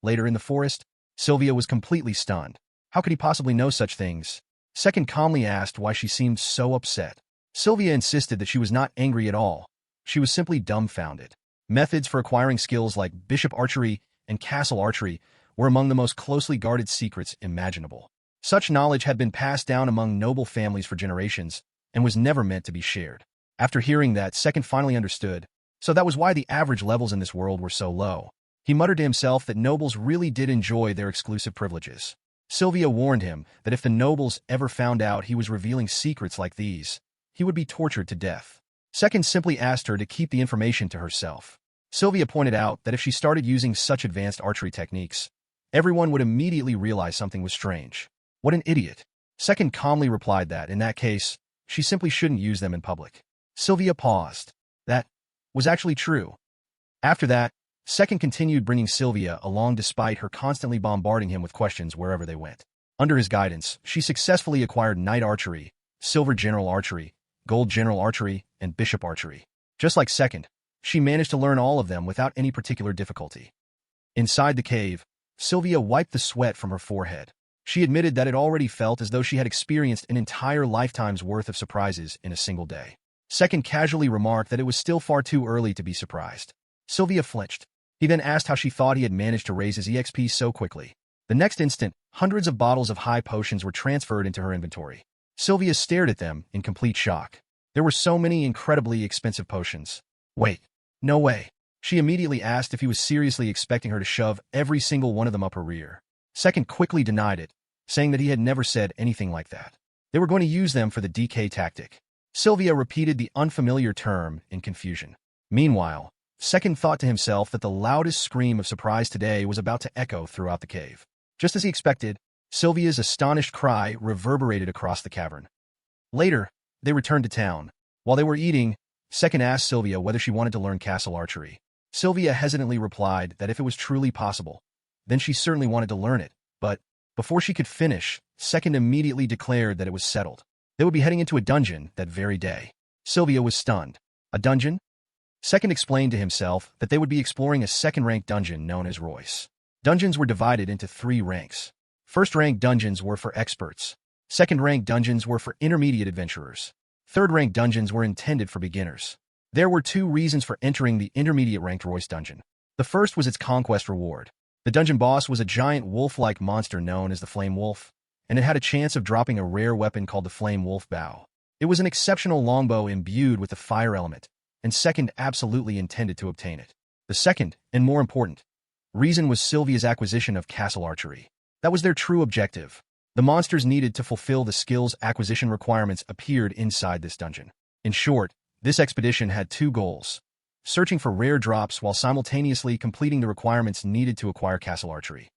S1: Later in the forest, Sylvia was completely stunned. How could he possibly know such things? Second calmly asked why she seemed so upset. Sylvia insisted that she was not angry at all. She was simply dumbfounded. Methods for acquiring skills like bishop archery and castle archery were among the most closely guarded secrets imaginable. Such knowledge had been passed down among noble families for generations and was never meant to be shared. After hearing that, Second finally understood. So that was why the average levels in this world were so low. He muttered to himself that nobles really did enjoy their exclusive privileges. Sylvia warned him that if the nobles ever found out he was revealing secrets like these, he would be tortured to death. Second simply asked her to keep the information to herself. Sylvia pointed out that if she started using such advanced archery techniques, everyone would immediately realize something was strange. What an idiot. Second calmly replied that, in that case, she simply shouldn't use them in public. Sylvia paused. That was actually true. After that, Second continued bringing Sylvia along despite her constantly bombarding him with questions wherever they went. Under his guidance, she successfully acquired knight archery, silver general archery, gold general archery, and bishop archery. Just like Second, she managed to learn all of them without any particular difficulty. Inside the cave, Sylvia wiped the sweat from her forehead. She admitted that it already felt as though she had experienced an entire lifetime's worth of surprises in a single day. Second casually remarked that it was still far too early to be surprised. Sylvia flinched. He then asked how she thought he had managed to raise his EXP so quickly. The next instant, hundreds of bottles of high potions were transferred into her inventory. Sylvia stared at them in complete shock. There were so many incredibly expensive potions. Wait, no way. She immediately asked if he was seriously expecting her to shove every single one of them up her rear. Second quickly denied it, saying that he had never said anything like that. They were going to use them for the DK tactic. Sylvia repeated the unfamiliar term in confusion. Meanwhile, Second thought to himself that the loudest scream of surprise today was about to echo throughout the cave. Just as he expected, Sylvia's astonished cry reverberated across the cavern. Later, they returned to town. While they were eating, Second asked Sylvia whether she wanted to learn castle archery. Sylvia hesitantly replied that if it was truly possible, then she certainly wanted to learn it, but before she could finish, Second immediately declared that it was settled. They would be heading into a dungeon that very day. Sylvia was stunned. A dungeon? Second explained to himself that they would be exploring a second-rank dungeon known as Royce. Dungeons were divided into 3 ranks. First-rank dungeons were for experts. Second-rank dungeons were for intermediate adventurers. Third-rank dungeons were intended for beginners. There were 2 reasons for entering the intermediate-ranked Royce dungeon. The first was its conquest reward. The dungeon boss was a giant wolf-like monster known as the Flame Wolf, and it had a chance of dropping a rare weapon called the Flame Wolf Bow. It was an exceptional longbow imbued with the fire element, and Second absolutely intended to obtain it. The second, and more important, reason was Sylvia's acquisition of castle archery. That was their true objective. The monsters needed to fulfill the skills acquisition requirements appeared inside this dungeon. In short, this expedition had 2 goals: searching for rare drops while simultaneously completing the requirements needed to acquire castle archery.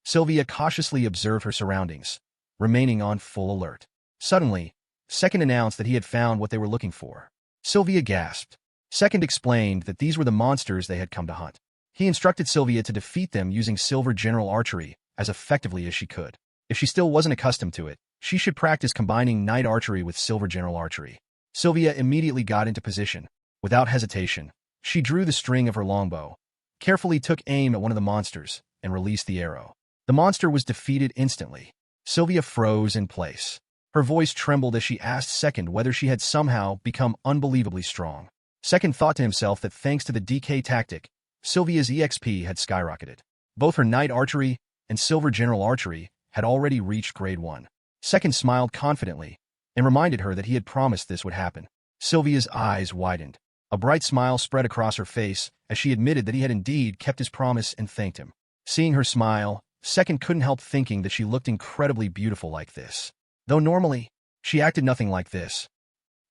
S1: Sylvia cautiously observed her surroundings, remaining on full alert. Suddenly, Second announced that he had found what they were looking for. Sylvia gasped. Second explained that these were the monsters they had come to hunt. He instructed Sylvia to defeat them using Silver General Archery as effectively as she could. If she still wasn't accustomed to it, she should practice combining Night Archery with Silver General Archery. Sylvia immediately got into position. Without hesitation, she drew the string of her longbow, carefully took aim at one of the monsters, and released the arrow. The monster was defeated instantly. Sylvia froze in place. Her voice trembled as she asked Second whether she had somehow become unbelievably strong. Second thought to himself that thanks to the DK tactic, Sylvia's EXP had skyrocketed. Both her Night Archery and Silver General Archery had already reached grade 1. Second smiled confidently and reminded her that he had promised this would happen. Sylvia's eyes widened. A bright smile spread across her face as she admitted that he had indeed kept his promise and thanked him. Seeing her smile, Second couldn't help thinking that she looked incredibly beautiful like this. Though normally, she acted nothing like this.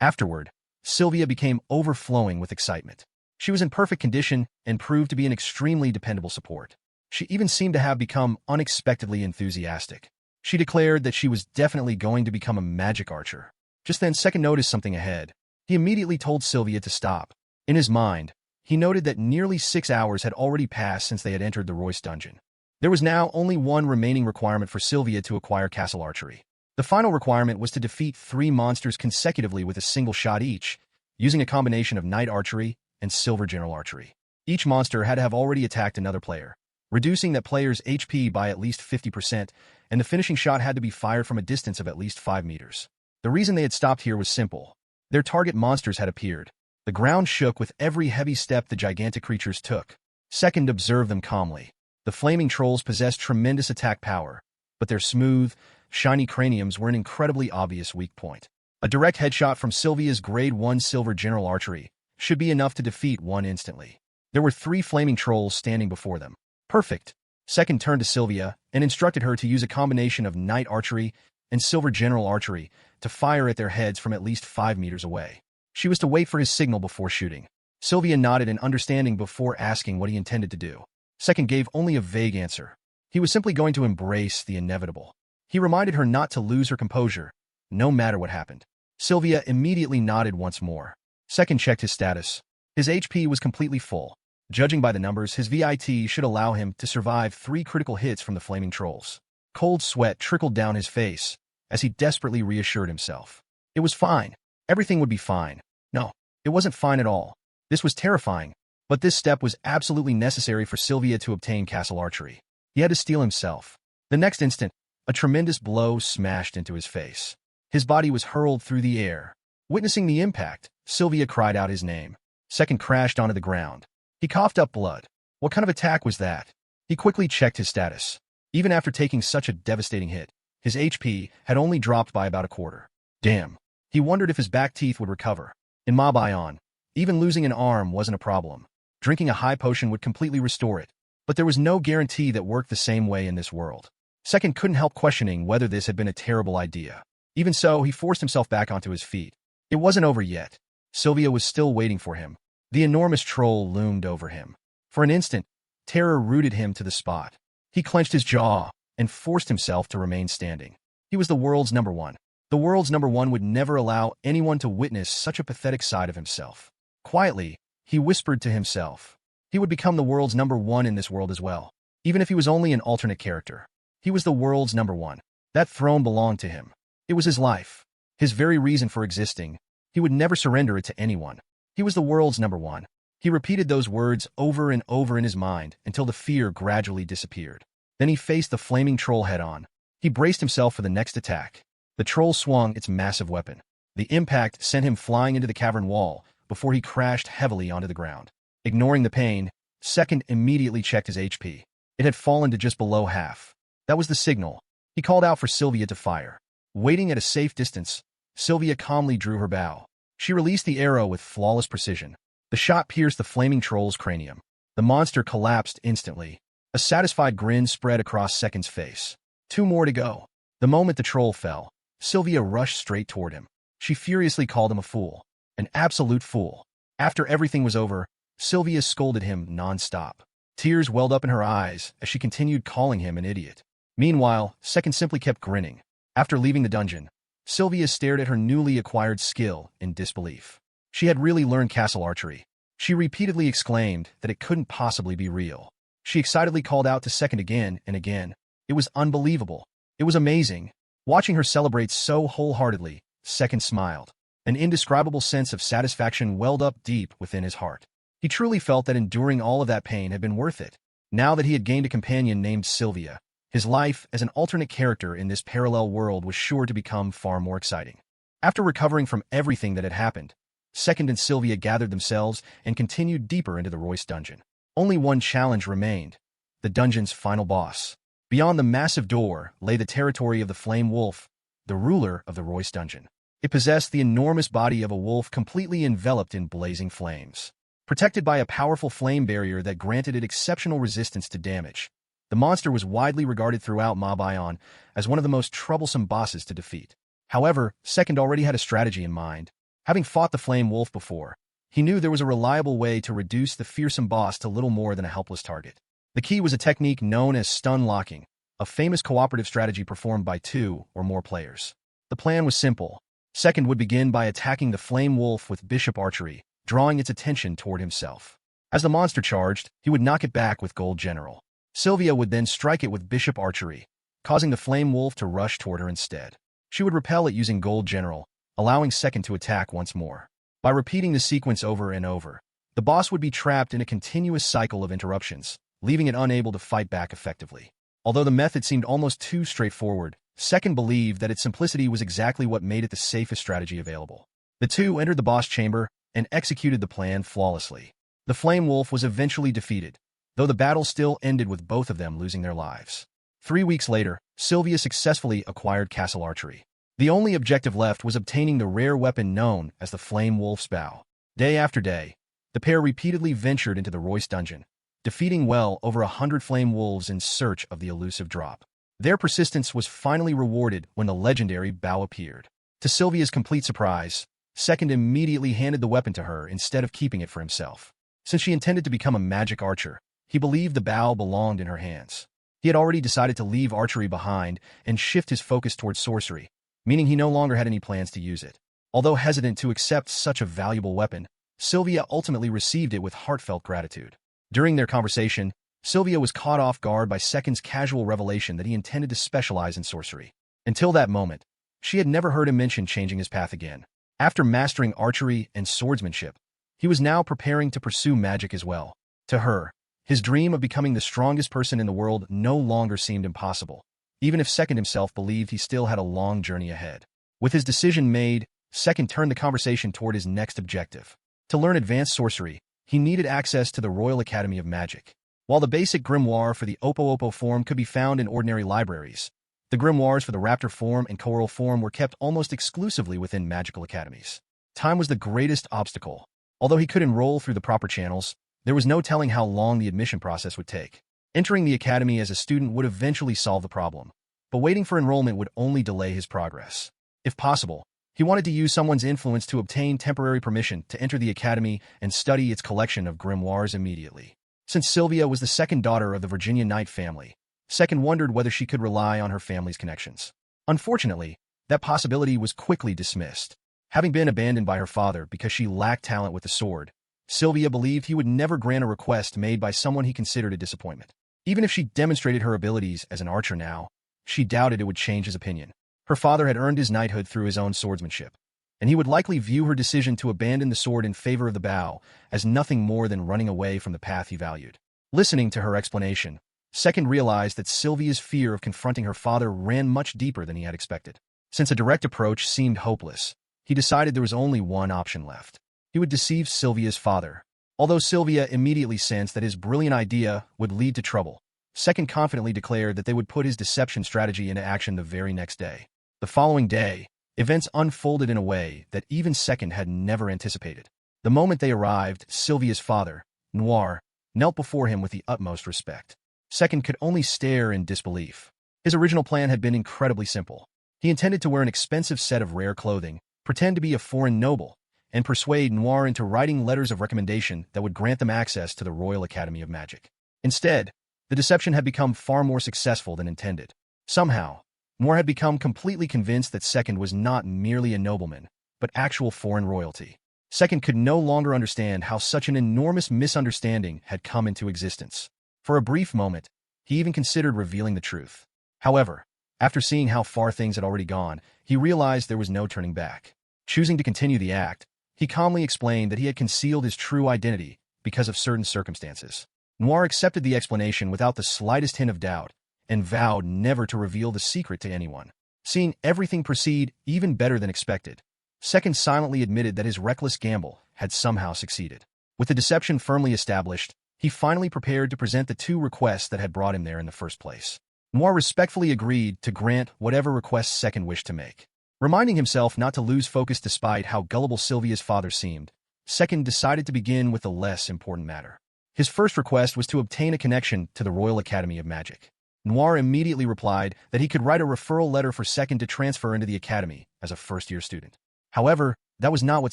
S1: Afterward, Sylvia became overflowing with excitement. She was in perfect condition and proved to be an extremely dependable support. She even seemed to have become unexpectedly enthusiastic. She declared that she was definitely going to become a magic archer. Just then, Second noticed something ahead. He immediately told Sylvia to stop. In his mind, he noted that nearly 6 hours had already passed since they had entered the Royce dungeon. There was now only one remaining requirement for Sylvia to acquire castle archery. The final requirement was to defeat 3 monsters consecutively with a single shot each, using a combination of Night Archery and Silver General Archery. Each monster had to have already attacked another player, reducing that player's HP by at least 50%, and the finishing shot had to be fired from a distance of at least 5 meters. The reason they had stopped here was simple. Their target monsters had appeared. The ground shook with every heavy step the gigantic creatures took. Second observed them calmly. The flaming trolls possessed tremendous attack power, but their smooth, shiny craniums were an incredibly obvious weak point. A direct headshot from Sylvia's grade 1 Silver General Archery should be enough to defeat one instantly. There were 3 flaming trolls standing before them. Perfect. Second turned to Sylvia and instructed her to use a combination of Night Archery and Silver General Archery to fire at their heads from at least 5 meters away. She was to wait for his signal before shooting. Sylvia nodded in understanding before asking what he intended to do. Second gave only a vague answer. He was simply going to embrace the inevitable. He reminded her not to lose her composure, no matter what happened. Sylvia immediately nodded once more. Second checked his status. His HP was completely full. Judging by the numbers, his VIT should allow him to survive 3 critical hits from the flaming trolls. Cold sweat trickled down his face as he desperately reassured himself. It was fine. Everything would be fine. No, it wasn't fine at all. This was terrifying, but this step was absolutely necessary for Sylvia to obtain castle archery. He had to steel himself. The next instant, a tremendous blow smashed into his face. His body was hurled through the air. Witnessing the impact, Sylvia cried out his name. Second crashed onto the ground. He coughed up blood. What kind of attack was that? He quickly checked his status. Even after taking such a devastating hit, his HP had only dropped by about a quarter. Damn. He wondered if his back teeth would recover. In Mob Ion, even losing an arm wasn't a problem. drinking a high potion would completely restore it. But there was no guarantee that worked the same way in this world. Second couldn't help questioning whether this had been a terrible idea. Even so, he forced himself back onto his feet. It wasn't over yet. Sylvia was still waiting for him. The enormous troll loomed over him. For an instant, terror rooted him to the spot. He clenched his jaw and forced himself to remain standing. He was the world's number one. The world's number one would never allow anyone to witness such a pathetic side of himself. Quietly, he whispered to himself. He would become the world's number one in this world as well. Even if he was only an alternate character. He was the world's number one. That throne belonged to him. It was his life. His very reason for existing. He would never surrender it to anyone. He was the world's number one. He repeated those words over and over in his mind until the fear gradually disappeared. Then he faced the flaming troll head-on. He braced himself for the next attack. The troll swung its massive weapon. The impact sent him flying into the cavern wall before he crashed heavily onto the ground. Ignoring the pain, Second immediately checked his HP. It had fallen to just below half. That was the signal. He called out for Sylvia to fire. Waiting at a safe distance, Sylvia calmly drew her bow. She released the arrow with flawless precision. The shot pierced the flaming troll's cranium. The monster collapsed instantly. A satisfied grin spread across Second's face. 2 more to go. The moment the troll fell, Sylvia rushed straight toward him. She furiously called him a fool. An absolute fool. After everything was over, Sylvia scolded him non-stop. Tears welled up in her eyes as she continued calling him an idiot. Meanwhile, Second simply kept grinning. After leaving the dungeon, Sylvia stared at her newly acquired skill in disbelief. She had really learned castle archery. She repeatedly exclaimed that it couldn't possibly be real. She excitedly called out to Second again and again. It was unbelievable. It was amazing. Watching her celebrate so wholeheartedly, Second smiled. An indescribable sense of satisfaction welled up deep within his heart. He truly felt that enduring all of that pain had been worth it. Now that he had gained a companion named Sylvia, his life as an alternate character in this parallel world was sure to become far more exciting. After recovering from everything that had happened, Second and Sylvia gathered themselves and continued deeper into the Royce dungeon. Only one challenge remained, the dungeon's final boss. Beyond the massive door lay the territory of the Flame Wolf, the ruler of the Royce dungeon. It possessed the enormous body of a wolf completely enveloped in blazing flames. Protected by a powerful flame barrier that granted it exceptional resistance to damage, the monster was widely regarded throughout Mabion as one of the most troublesome bosses to defeat. However, Second already had a strategy in mind. Having fought the Flame Wolf before, he knew there was a reliable way to reduce the fearsome boss to little more than a helpless target. The key was a technique known as stun locking, a famous cooperative strategy performed by 2 or more players. The plan was simple. Second would begin by attacking the Flame Wolf with bishop archery, drawing its attention toward himself. As the monster charged, he would knock it back with Gold General. Sylvia would then strike it with bishop archery, causing the Flame Wolf to rush toward her instead. She would repel it using Gold General, allowing Second to attack once more. By repeating the sequence over and over, the boss would be trapped in a continuous cycle of interruptions, leaving it unable to fight back effectively. Although the method seemed almost too straightforward, Second believed that its simplicity was exactly what made it the safest strategy available. The two entered the boss chamber and executed the plan flawlessly. The Flame Wolf was eventually defeated, though the battle still ended with both of them losing their lives. 3 weeks later, Sylvia successfully acquired castle archery. The only objective left was obtaining the rare weapon known as the Flame Wolf's Bow. Day after day, the pair repeatedly ventured into the Royce dungeon, defeating well over 100 flame wolves in search of the elusive drop. Their persistence was finally rewarded when the legendary bow appeared. To Sylvia's complete surprise, Second immediately handed the weapon to her instead of keeping it for himself. Since she intended to become a magic archer, he believed the bow belonged in her hands. He had already decided to leave archery behind and shift his focus towards sorcery, meaning he no longer had any plans to use it. Although hesitant to accept such a valuable weapon, Sylvia ultimately received it with heartfelt gratitude. During their conversation, Sylvia was caught off guard by Second's casual revelation that he intended to specialize in sorcery. Until that moment, she had never heard him mention changing his path again. After mastering archery and swordsmanship, he was now preparing to pursue magic as well. To her, his dream of becoming the strongest person in the world no longer seemed impossible, even if Second himself believed he still had a long journey ahead. With his decision made, Second turned the conversation toward his next objective. To learn advanced sorcery, he needed access to the Royal Academy of Magic. While the basic grimoire for the Oppo form could be found in ordinary libraries, the grimoires for the Raptor form and Coral form were kept almost exclusively within magical academies. Time was the greatest obstacle. Although he could enroll through the proper channels, There was no telling how long the admission process would take. Entering the academy as a student would eventually solve the problem, but waiting for enrollment would only delay his progress. If possible, he wanted to use someone's influence to obtain temporary permission to enter the academy and study its collection of grimoires immediately. Since Sylvia was the second daughter of the Virginia Knight family, Second wondered whether she could rely on her family's connections. Unfortunately, that possibility was quickly dismissed. Having been abandoned by her father because she lacked talent with the sword, Sylvia believed he would never grant a request made by someone he considered a disappointment. Even if she demonstrated her abilities as an archer now, she doubted it would change his opinion. Her father had earned his knighthood through his own swordsmanship, and he would likely view her decision to abandon the sword in favor of the bow as nothing more than running away from the path he valued. Listening to her explanation, Second realized that Sylvia's fear of confronting her father ran much deeper than he had expected. Since a direct approach seemed hopeless, he decided there was only one option left. He would deceive Sylvia's father. Although Sylvia immediately sensed that his brilliant idea would lead to trouble, Second confidently declared that they would put his deception strategy into action the very next day. The following day, events unfolded in a way that even Second had never anticipated. The moment they arrived, Sylvia's father, Noir, knelt before him with the utmost respect. Second could only stare in disbelief. His original plan had been incredibly simple. He intended to wear an expensive set of rare clothing, pretend to be a foreign noble, and persuade Noir into writing letters of recommendation that would grant them access to the Royal Academy of Magic. Instead, the deception had become far more successful than intended. Somehow, Noir had become completely convinced that Second was not merely a nobleman, but actual foreign royalty. Second could no longer understand how such an enormous misunderstanding had come into existence. For a brief moment, he even considered revealing the truth. However, after seeing how far things had already gone, he realized there was no turning back. Choosing to continue the act, he calmly explained that he had concealed his true identity because of certain circumstances. Noir accepted the explanation without the slightest hint of doubt and vowed never to reveal the secret to anyone. Seeing everything proceed even better than expected, Second silently admitted that his reckless gamble had somehow succeeded. With the deception firmly established, he finally prepared to present the two requests that had brought him there in the first place. Noir respectfully agreed to grant whatever requests Second wished to make. Reminding himself not to lose focus despite how gullible Sylvia's father seemed, Second decided to begin with the less important matter. His first request was to obtain a connection to the Royal Academy of Magic. Noir immediately replied that he could write a referral letter for Second to transfer into the academy as a first-year student. However, that was not what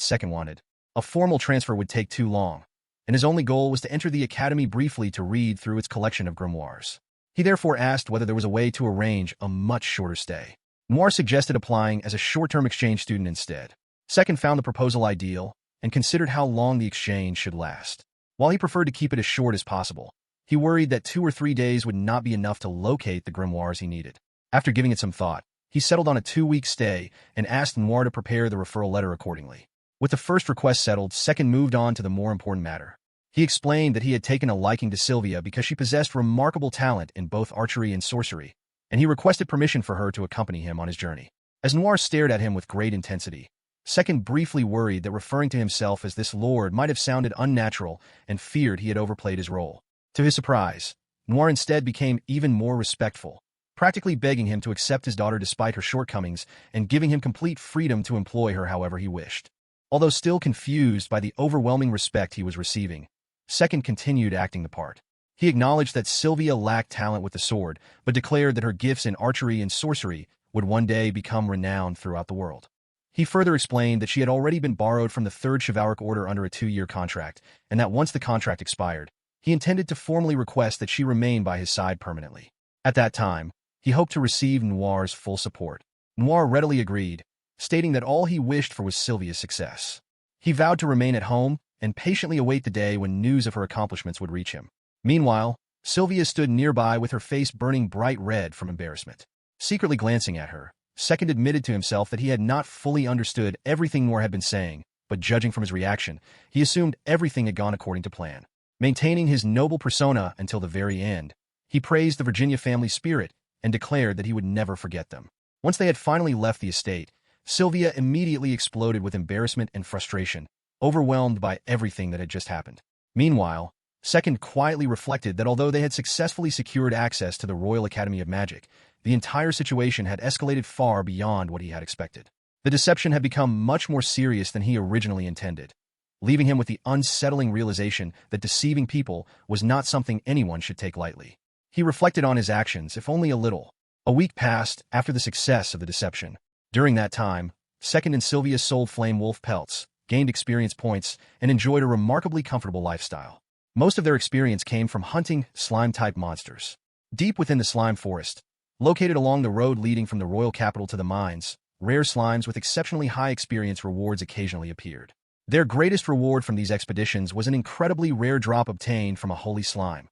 S1: Second wanted. A formal transfer would take too long, and his only goal was to enter the academy briefly to read through its collection of grimoires. He therefore asked whether there was a way to arrange a much shorter stay. Noir suggested applying as a short-term exchange student instead. Second found the proposal ideal and considered how long the exchange should last. While he preferred to keep it as short as possible, he worried that 2 or 3 days would not be enough to locate the grimoires he needed. After giving it some thought, he settled on a 2-week stay and asked Noir to prepare the referral letter accordingly. With the first request settled, Second moved on to the more important matter. He explained that he had taken a liking to Sylvia because she possessed remarkable talent in both archery and sorcery, and he requested permission for her to accompany him on his journey. As Noir stared at him with great intensity, Second briefly worried that referring to himself as this lord might have sounded unnatural and feared he had overplayed his role. To his surprise, Noir instead became even more respectful, practically begging him to accept his daughter despite her shortcomings and giving him complete freedom to employ her however he wished. Although still confused by the overwhelming respect he was receiving, Second continued acting the part. He acknowledged that Sylvia lacked talent with the sword, but declared that her gifts in archery and sorcery would one day become renowned throughout the world. He further explained that she had already been borrowed from the Third Chivalric Order under a 2-year contract, and that once the contract expired, he intended to formally request that she remain by his side permanently. At that time, he hoped to receive Noir's full support. Noir readily agreed, stating that all he wished for was Sylvia's success. He vowed to remain at home and patiently await the day when news of her accomplishments would reach him. Meanwhile, Sylvia stood nearby with her face burning bright red from embarrassment. Secretly glancing at her, Second admitted to himself that he had not fully understood everything Noir had been saying, but judging from his reaction, he assumed everything had gone according to plan. Maintaining his noble persona until the very end, he praised the Virginia family spirit and declared that he would never forget them. Once they had finally left the estate, Sylvia immediately exploded with embarrassment and frustration, overwhelmed by everything that had just happened. Meanwhile, Second quietly reflected that although they had successfully secured access to the Royal Academy of Magic, the entire situation had escalated far beyond what he had expected. The deception had become much more serious than he originally intended, leaving him with the unsettling realization that deceiving people was not something anyone should take lightly. He reflected on his actions, if only a little. A week passed after the success of the deception. During that time, Second and Sylvia sold flame wolf pelts, gained experience points, and enjoyed a remarkably comfortable lifestyle. Most of their experience came from hunting slime-type monsters. Deep within the slime forest, located along the road leading from the royal capital to the mines, rare slimes with exceptionally high experience rewards occasionally appeared. Their greatest reward from these expeditions was an incredibly rare drop obtained from a holy slime,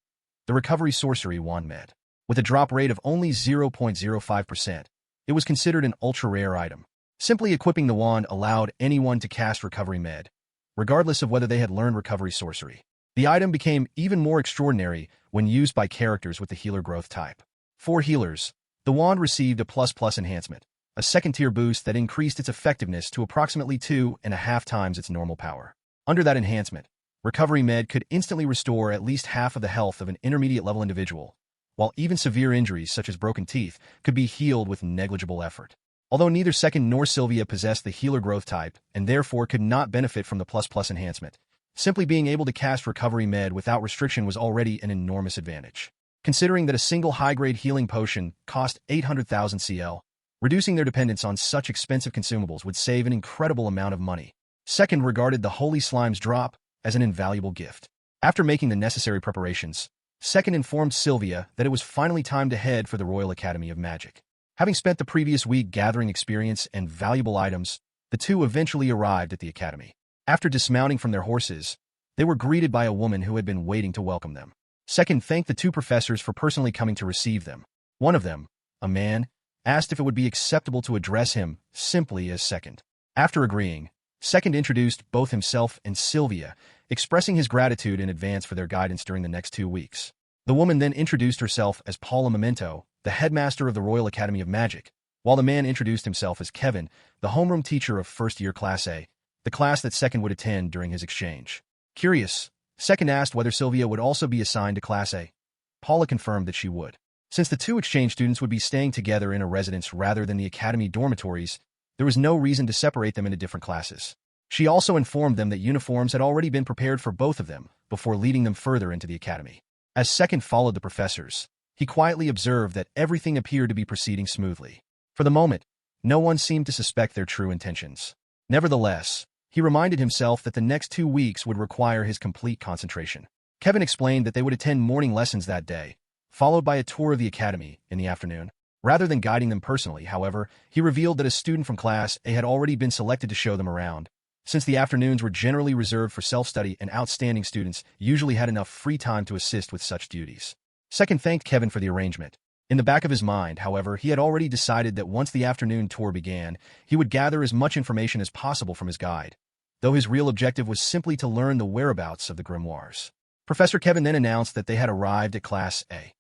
S1: the recovery sorcery wand med. With a drop rate of only 0.05%, it was considered an ultra-rare item. Simply equipping the wand allowed anyone to cast recovery med, regardless of whether they had learned recovery sorcery. The item became even more extraordinary when used by characters with the healer growth type. For healers, the wand received a ++ enhancement, a second-tier boost that increased its effectiveness to approximately 2.5 times its normal power. Under that enhancement, recovery med could instantly restore at least half of the health of an intermediate-level individual, while even severe injuries such as broken teeth could be healed with negligible effort. Although neither Second nor Sylvia possessed the healer growth type and therefore could not benefit from the ++ enhancement, simply being able to cast recovery med without restriction was already an enormous advantage. Considering that a single high-grade healing potion cost 800,000 CL, reducing their dependence on such expensive consumables would save an incredible amount of money. Second regarded the Holy Slime's drop as an invaluable gift. After making the necessary preparations, Second informed Sylvia that it was finally time to head for the Royal Academy of Magic. Having spent the previous week gathering experience and valuable items, the two eventually arrived at the academy. After dismounting from their horses, they were greeted by a woman who had been waiting to welcome them. Second thanked the two professors for personally coming to receive them. One of them, a man, asked if it would be acceptable to address him simply as Second. After agreeing, Second introduced both himself and Sylvia, expressing his gratitude in advance for their guidance during the next 2 weeks. The woman then introduced herself as Paula Memento, the headmaster of the Royal Academy of Magic, while the man introduced himself as Kevin, the homeroom teacher of first-year Class A, the class that Second would attend during his exchange. Curious, Second asked whether Sylvia would also be assigned to Class A. Paula confirmed that she would. Since the two exchange students would be staying together in a residence rather than the academy dormitories, there was no reason to separate them into different classes. She also informed them that uniforms had already been prepared for both of them before leading them further into the academy. As Second followed the professors, he quietly observed that everything appeared to be proceeding smoothly. For the moment, no one seemed to suspect their true intentions. Nevertheless, he reminded himself that the next 2 weeks would require his complete concentration. Kevin explained that they would attend morning lessons that day, followed by a tour of the academy in the afternoon. Rather than guiding them personally, however, he revealed that a student from Class A had already been selected to show them around. Since the afternoons were generally reserved for self-study and outstanding students usually had enough free time to assist with such duties. Second thanked Kevin for the arrangement. In the back of his mind, however, he had already decided that once the afternoon tour began, he would gather as much information as possible from his guide, though his real objective was simply to learn the whereabouts of the grimoires. Professor Kevin then announced that they had arrived at Class A.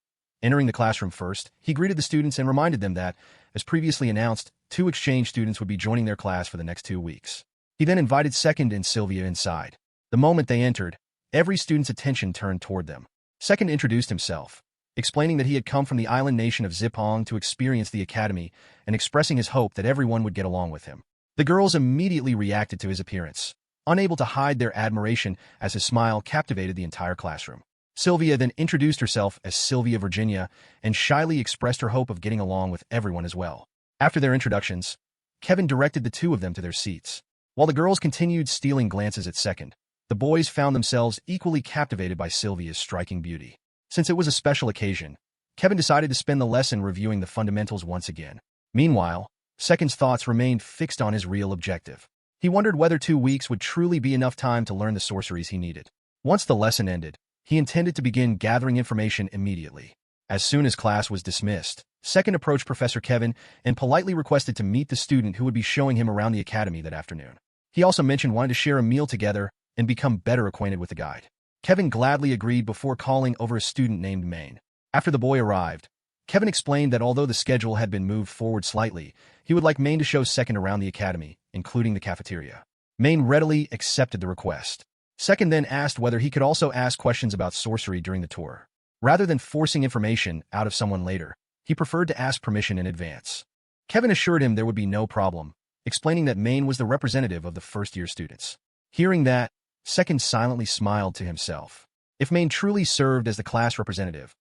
S1: Entering the classroom first, he greeted the students and reminded them that, as previously announced, 2 exchange students would be joining their class for the next 2 weeks. He then invited Second and Sylvia inside. The moment they entered, every student's attention turned toward them. Second introduced himself, explaining that he had come from the island nation of Zipong to experience the academy and expressing his hope that everyone would get along with him. The girls immediately reacted to his appearance, unable to hide their admiration as his smile captivated the entire classroom. Sylvia then introduced herself as Sylvia Virginia and shyly expressed her hope of getting along with everyone as well. After their introductions, Kevin directed the two of them to their seats. While the girls continued stealing glances at Second, the boys found themselves equally captivated by Sylvia's striking beauty. Since it was a special occasion, Kevin decided to spend the lesson reviewing the fundamentals once again. Meanwhile, Second's thoughts remained fixed on his real objective. He wondered whether 2 weeks would truly be enough time to learn the sorceries he needed. Once the lesson ended, he intended to begin gathering information immediately. As soon as class was dismissed, Second approached Professor Kevin and politely requested to meet the student who would be showing him around the academy that afternoon. He also mentioned wanting to share a meal together and become better acquainted with the guide. Kevin gladly agreed before calling over a student named Maine. After the boy arrived, Kevin explained that although the schedule had been moved forward slightly, he would like Maine to show Second around the academy, including the cafeteria. Maine readily accepted the request. Second then asked whether he could also ask questions about sorcery during the tour. Rather than forcing information out of someone later, he preferred to ask permission in advance. Kevin assured him there would be no problem, explaining that Maine was the representative of the first-year students. Hearing that, Second silently smiled to himself. If Main truly served as the class representative,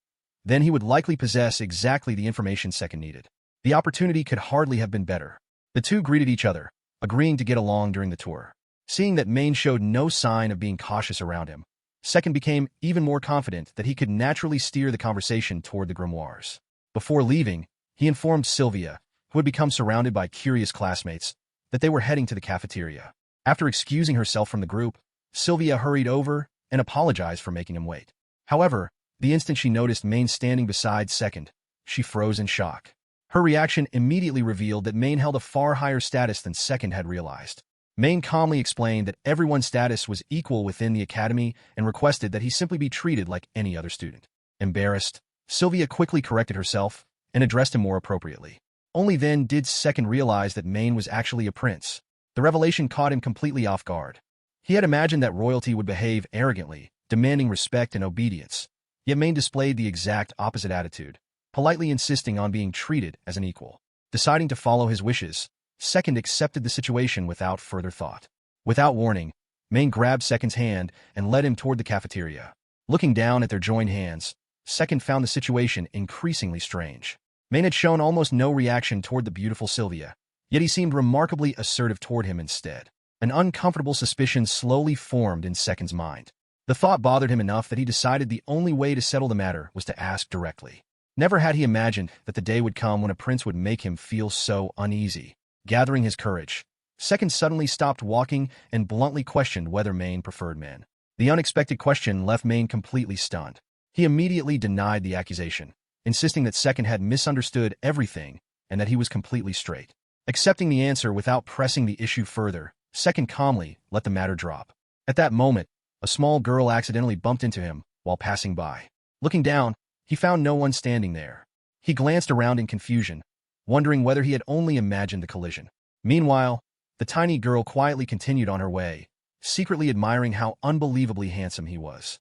S1: then he would likely possess exactly the information Second needed. The opportunity could hardly have been better. The two greeted each other, agreeing to get along during the tour. Seeing that Main showed no sign of being cautious around him, Second became even more confident that he could naturally steer the conversation toward the grimoires. Before leaving, he informed Sylvia, who had become surrounded by curious classmates, that they were heading to the cafeteria. After excusing herself from the group, Sylvia hurried over and apologized for making him wait. However, the instant she noticed Main standing beside Second, she froze in shock. Her reaction immediately revealed that Main held a far higher status than Second had realized. Main calmly explained that everyone's status was equal within the academy and requested that he simply be treated like any other student. Embarrassed, Sylvia quickly corrected herself and addressed him more appropriately. Only then did Second realize that Main was actually a prince. The revelation caught him completely off guard. He had imagined that royalty would behave arrogantly, demanding respect and obedience. Yet Main displayed the exact opposite attitude, politely insisting on being treated as an equal. Deciding to follow his wishes, Second accepted the situation without further thought. Without warning, Main grabbed Second's hand and led him toward the cafeteria. Looking down at their joined hands, Second found the situation increasingly strange. Main had shown almost no reaction toward the beautiful Sylvia, yet he seemed remarkably assertive toward him instead. An uncomfortable suspicion slowly formed in Second's mind. The thought bothered him enough that he decided the only way to settle the matter was to ask directly. Never had he imagined that the day would come when a prince would make him feel so uneasy. Gathering his courage, Second suddenly stopped walking and bluntly questioned whether Main preferred men. The unexpected question left Main completely stunned. He immediately denied the accusation, insisting that Second had misunderstood everything and that he was completely straight. Accepting the answer without pressing the issue further, Second calmly let the matter drop. At that moment, a small girl accidentally bumped into him while passing by. Looking down, he found no one standing there. He glanced around in confusion, wondering whether he had only imagined the collision. Meanwhile, the tiny girl quietly continued on her way, secretly admiring how unbelievably handsome he was.